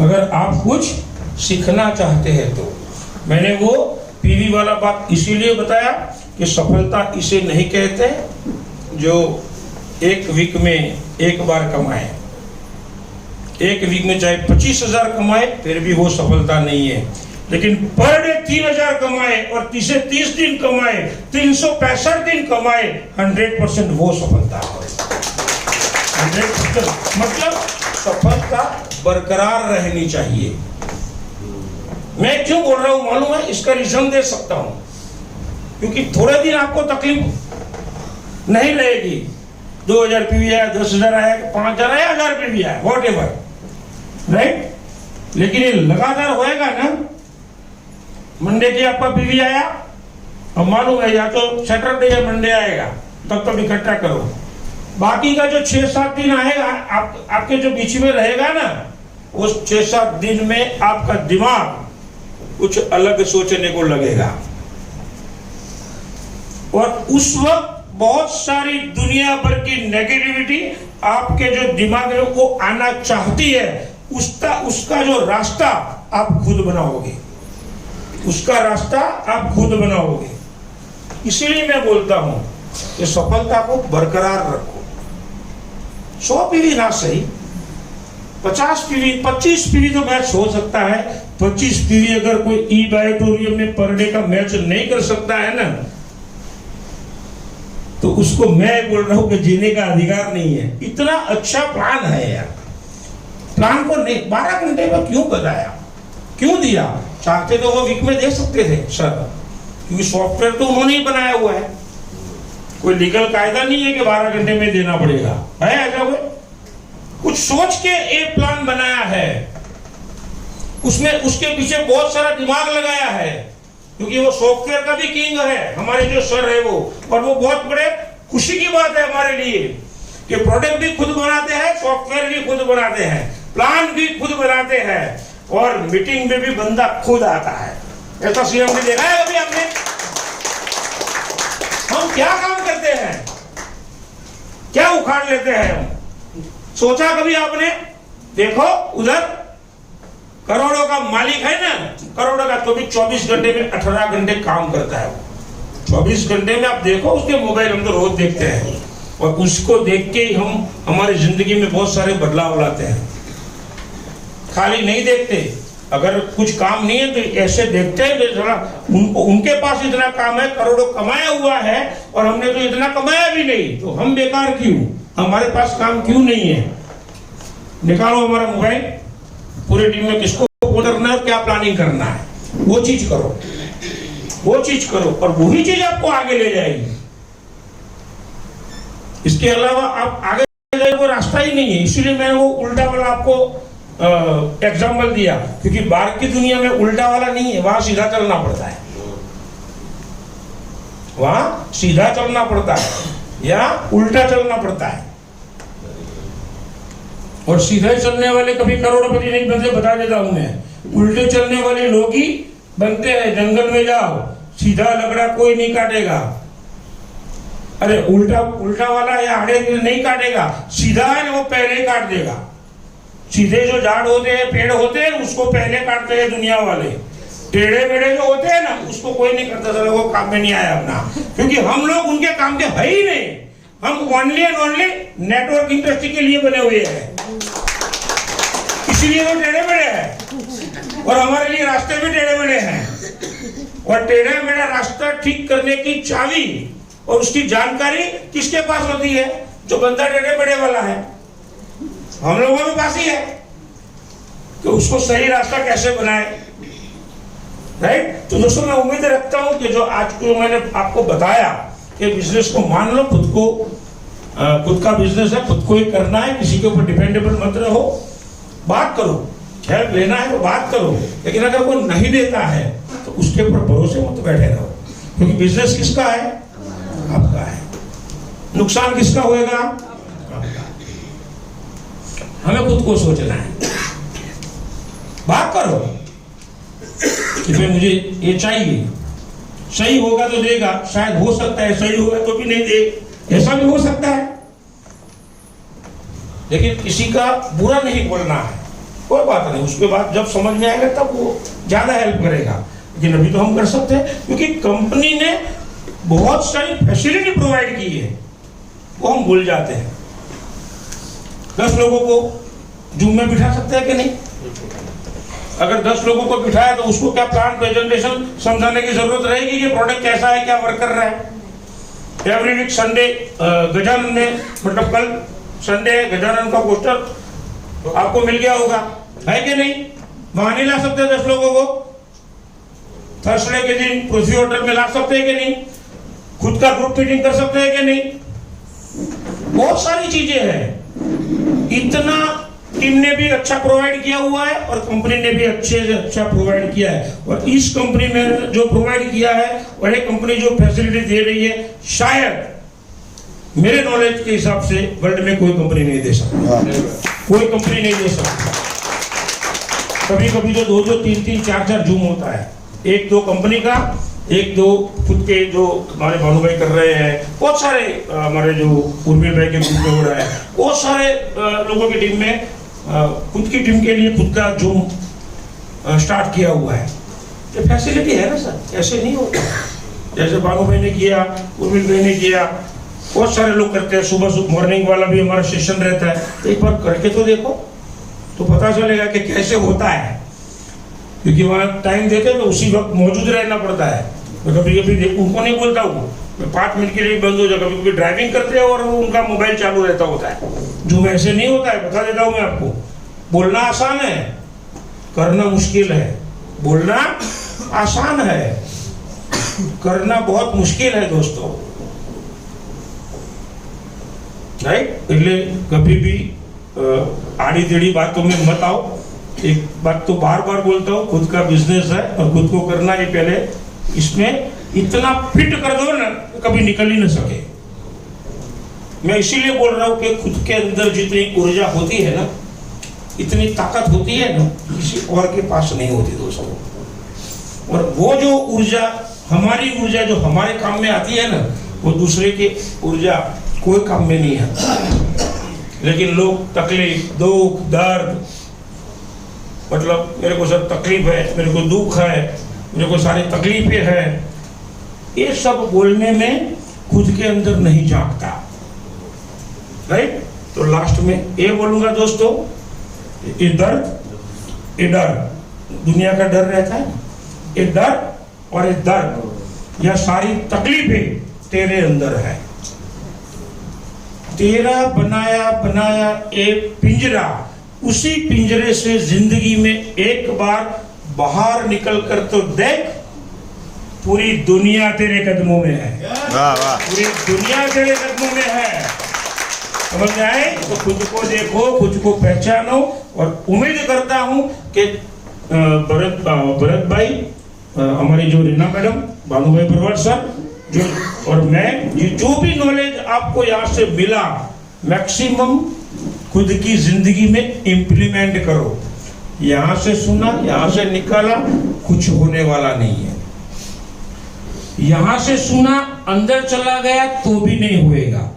अगर आप कुछ सीखना चाहते हैं तो। मैंने वो पीवी वाला बात इसीलिए बताया कि सफलता इसे नहीं कहते जो एक वीक में एक बार कमाए। एक वीक में चाहे 25,000 कमाए फिर भी वो सफलता नहीं है, लेकिन पर डे 3,000 कमाए और 30 दिन कमाए, 365 दिन कमाए, 100% वो सफलता है। 100% मतलब सफलता बरकरार रहनी चाहिए। मैं क्यों बोल रहा हूं मालूम है? इसका रीजन दे सकता हूं, क्योंकि थोड़े दिन आपको तकलीफ नहीं रहेगी। 2,000 पीवी आया, 10,000 आया, 5,000 आया, 1,000 पीवी आया, वॉट एवर, राइट? लेकिन ये लगातार होएगा ना। मंडे की आपका पीवी आया, अब मालूम है या तो सैटरडे या मंडे आएगा, तब तक इकट्ठा करो। बाकी का जो 6-7 दिन आएगा, आपके जो बीच में रहेगा ना, उस 6-7 दिन में आपका दिमाग कुछ अलग सोचने को लगेगा, और उस वक्त बहुत सारी दुनिया भर की नेगेटिविटी आपके जो दिमाग में वो आना चाहती है, उसका जो रास्ता आप खुद बनाओगे, उसका रास्ता आप खुद बनाओगे। इसीलिए मैं बोलता हूं कि सफलता को बरकरार रखो। 100 पीवी ना सही, 50 पीवी, 25 पीवी तो मैच हो सकता है। 25 पीवी अगर कोई ई बैटोरियम में पर डे का मैच नहीं कर सकता है ना, तो उसको मैं बोल रहा हूं कि जीने का अधिकार नहीं है। इतना अच्छा प्लान है यार, प्लान को नहीं 12 घंटे में क्यों बताया, क्यों दिया? चाहते तो वो वीक में दे सकते थे सर, क्योंकि सॉफ्टवेयर तो उन्होंने ही बनाया हुआ है। कोई लीगल कायदा नहीं है कि 12 घंटे में देना पड़ेगा, है ऐसा कोई? कुछ सोच के एक प्लान बनाया है, उसमें उसके पीछे बहुत सारा दिमाग लगाया है, क्योंकि वो सॉफ्टवेयर का भी किंग है हमारे जो सर है वो। और वो बहुत बड़े खुशी की बात है हमारे लिए कि प्रोडक्ट भी खुद बनाते हैं, सॉफ्टवेयर भी खुद बनाते हैं, प्लान भी खुद बनाते हैं, और मीटिंग में भी बंदा खुद आता है। ऐसा सीएम ने देखा है अभी आपने? हम क्या काम करते हैं, क्या उखाड़ लेते हैं हम? सोचा कभी आपने? देखो उधर करोड़ों का मालिक है ना, करोड़ों का, तो भी 24 घंटे में 18 घंटे काम करता है। 24 घंटे में आप देखो उसके मोबाइल, हम तो रोज देखते हैं, और उसको देख के ही हम हमारी जिंदगी में बहुत सारे बदलाव लाते हैं। खाली नहीं देखते, अगर कुछ काम नहीं है तो ऐसे देखते हैं उनके पास इतना काम है, करोड़ों कमाया हुआ है, और हमने तो इतना कमाया भी नहीं, तो हम बेकार क्यों, हमारे पास काम क्यों नहीं है? निकालो हमारा मोबाइल, पूरी टीम में किसको करना है, क्या प्लानिंग करना है, वो चीज करो, वो चीज करो, और वही चीज आपको आगे ले जाएगी। इसके अलावा आप आगे जाए वो रास्ता ही नहीं है। इसीलिए मैंने वो उल्टा वाला आपको एग्जाम्पल दिया, क्योंकि बाहर की दुनिया में उल्टा वाला नहीं है, वहां सीधा चलना पड़ता है, वहां सीधा चलना पड़ता है या उल्टा चलना पड़ता है। और सीधे चलने वाले कभी करोड़पति नहीं बनते, बता देता हूं मैं। उल्टे चलने वाले लोग ही बनते हैं। जंगल में जाओ, सीधा लकड़ा कोई नहीं काटेगा, अरे उल्टा वाला या आड़े नहीं काटेगा, सीधा है ना वो पहले ही काट देगा। सीधे जो झाड़ होते हैं, पेड़ होते हैं, उसको पहले काटते हैं दुनिया वाले। टेढ़े मेढ़े जो होते हैं ना, उसको कोई नहीं करता था, वो काम में नहीं आया अपना, क्योंकि हम लोग उनके काम के है ही नहीं। हम only and only network industry के लिए बने हुए हैं, इसीलिए वो टेढ़े मेढ़े हैं और हमारे लिए रास्ते भी टेढ़े मेढ़े हैं। और टेढ़ा मेढ़ा रास्ता ठीक करने की चाबी और उसकी जानकारी किसके पास होती है? जो बंदा टेढ़े मेढ़े वाला है, हम लोगों के पास ही है कि उसको सही रास्ता कैसे बनाए। राइट? तो दोस्तों, मैं उम्मीद रखता हूं कि जो आज को मैंने आपको बताया कि बिजनेस को मान लो, खुद का बिजनेस है, खुद को ही करना है, किसी के ऊपर डिपेंडेबल मत रहो, बात करो, हेल्प लेना है तो बात करो, लेकिन अगर वो नहीं देता है तो उसके ऊपर भरोसे मत बैठे रहो, क्योंकि बिजनेस किसका है? आपका है। नुकसान किसका होएगा? आपका। हमें खुद को सोचना है, बात करो कि फिर मुझे ये चाहिए, सही होगा तो देगा, शायद हो सकता है सही होगा तो भी नहीं दे, ऐसा भी हो सकता है। लेकिन किसी का बुरा नहीं बोलना है, कोई बात नहीं, उसके बाद जब समझ में आएगा तब वो ज्यादा हेल्प करेगा। लेकिन अभी तो हम कर सकते हैं, क्योंकि कंपनी ने बहुत सारी फैसिलिटी प्रोवाइड की है, वो हम भूल जाते हैं। 10 लोगों को जूम में बिठा सकते हैं कि नहीं? अगर 10 लोगों को बिठाया तो उसको क्या प्लान प्रेजेंटेशन समझाने की जरूरत रहेगी कि प्रोडक्ट कैसा है, क्या वर्क कर रहा है। एवरी वीक संडे गजानन ने, मतलब कल संडे गजानन का पोस्टर आपको मिल गया होगा, है कि नहीं? वहां नहीं ला सकते 10 लोगों को? थर्सडे के दिन पृथ्वी होटल में ला सकते हैं कि नहीं? खुद का ग्रुप मीटिंग कर सकते हैं कि नहीं? बहुत सारी चीजें हैं। इतना टीम ने भी अच्छा प्रोवाइड किया हुआ है और कंपनी ने भी अच्छे से अच्छा प्रोवाइड किया है। और इस कंपनी ने जो प्रोवाइड किया है, वही कंपनी जो फैसिलिटी दे रही है, शायद मेरे नॉलेज के हिसाब से वर्ल्ड में कोई कंपनी नहीं दे सकती, कोई कंपनी नहीं दे सकती। कभी कभी तो 2-2, 3-3, 4-4 जूम होता है, 1-2 कंपनी का, 1-2 खुद के जो हमारे भानु भाई कर रहे हैं, बहुत सारे हमारे जो उर्मिल भाई के ग्रुप में हो रहा है, बहुत सारे लोगों की टीम में खुद की टीम के लिए खुद का जूम स्टार्ट किया हुआ है। ये फैसिलिटी है ना सर, ऐसे नहीं होता। जैसे भानु भाई ने किया, उर्मिल भाई ने किया, बहुत सारे लोग करते हैं। सुबह मॉर्निंग वाला भी हमारा सेशन रहता है, एक बार करके तो देखो, तो पता चलेगा कि कैसे होता है। क्योंकि वहाँ टाइम देते हैं तो उसी वक्त मौजूद रहना पड़ता है। मैं कभी कभी उनको नहीं बोलता हूँ, मैं 5 मिनट के लिए बंद हो जाता, कभी कभी ड्राइविंग करते हैं और उनका मोबाइल चालू रहता होता है। जो ऐसे नहीं होता है, बता देता हूँ मैं आपको। बोलना आसान है, करना मुश्किल है। बोलना आसान है, करना बहुत मुश्किल है दोस्तों। राइट? इसलिए कभी भी आड़ी टेढ़ी बातों में मत आओ। एक बात तो बार बार बोलता हूँ, खुद का बिजनेस है और खुद को करना ही पहले, इसमें इतना फिट कर दो ना, कभी निकल ही ना सके। मैं इसीलिए बोल रहा हूँ कि खुद के अंदर जितनी ऊर्जा होती है ना, इतनी ताकत होती है ना, किसी और के पास नहीं होती दोस्तों। और वो जो ऊर्जा, हमारी ऊर्जा जो हमारे काम में आती है ना, वो दूसरे की ऊर्जा कोई काम में नहीं आता। लेकिन लोग तकलीफ, दुख, दर्द, मतलब मेरे को सब तकलीफ है, मेरे को दुख है, मेरे को सारी तकलीफें हैं, ये सब बोलने में खुद के अंदर नहीं झांकता। राइट? तो लास्ट में ये बोलूंगा दोस्तों, ये दर्द, ये डर, दुनिया का डर रहता है, ये डर और ये दर्द, यह सारी तकलीफें तेरे अंदर है। तेरा बनाया एक पिंजरा, उसी पिंजरे से जिंदगी में एक बार बाहर निकल कर तो देख, पूरी दुनिया तेरे कदमों में है। वाह वाह, पूरी दुनिया तेरे कदमों में है। समझ में आए? तो खुद को देखो, खुद को पहचानो। और उम्मीद करता हूं कि भरत भाई, हमारी जो रीना मैडम, भानु भाई प्रवर सर, जो और मैं, ये जो भी नॉलेज आपको यहाँ से मिला, मैक्सिमम खुद की जिंदगी में इंप्लीमेंट करो। यहां से सुना, यहां से निकाला, कुछ होने वाला नहीं है। यहां से सुना, अंदर चला गया तो भी नहीं होएगा।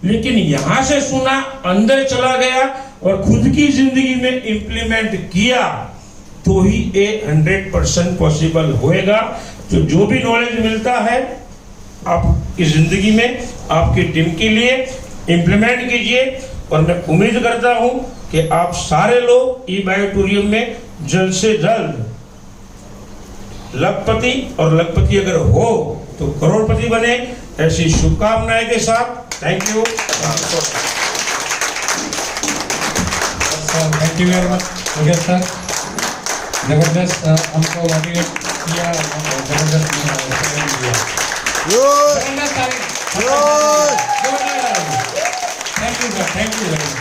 लेकिन यहां से सुना, अंदर चला गया और खुद की जिंदगी में इंप्लीमेंट किया, तो ही ये 100% पॉसिबल होएगा। तो जो भी नॉलेज मिलता है आपकी जिंदगी में, आपकी टीम के लिए इम्प्लीमेंट कीजिए। और मैं उम्मीद करता हूं कि आप सारे लोग ई बायोटोरियम में जल्द से जल्द लखपति, और लखपति अगर हो तो करोड़पति बने, ऐसी शुभकामनाएं के साथ thank you. Thank you very much Yogesh sir, जबरदस्त हमको मोटिवेट किया, जबरदस्त दिया। Good. जबरदस्त तारीफ। Thank you sir, thank you very much.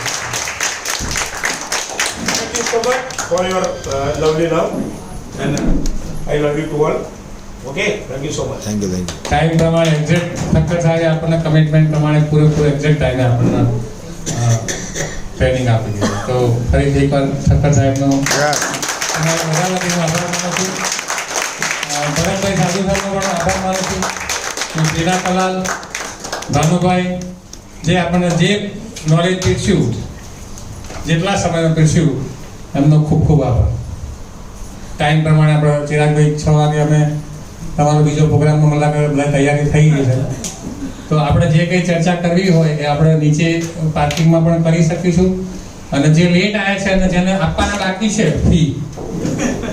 Thank you so much for your lovely love, and I love you to all. Okay, thank you so much. Thank you, thank you. Time પ્રમાણે exact Thakkar સાહેબે આપણને commitment પ્રમાણે પૂરેપૂરું exact ટાઈમે આપણને training આપી દીધી. તો ફરીથી એકવાર ઠક્કર સાહેબનો Yeah. તમારા બધા વતીનો આભાર માનું છું. ભરતભાઈ સાધુ સાહેબનો પણ આભાર માનું છું. હું શ્રીના કલાલ, ભાનુભાઈ જે આપણને જે નોલેજ પીરસ્યું, જેટલા સમયમાં પીરસ્યું, એમનો ખૂબ ખૂબ આભાર. ટાઈમ પ્રમાણે આપણે ચિરાગભાઈ 6 વાગે અમે તમારો બીજો પ્રોગ્રામનો મુલાકાત બધા તૈયારી થઈ ગઈ છે. તો આપણે જે કંઈ ચર્ચા કરવી હોય એ આપણે નીચે પાર્કિંગમાં પણ કરી શકીશું. અને જે લેટ આવ્યા છે અને જેને આપવાના બાકી છે ફી,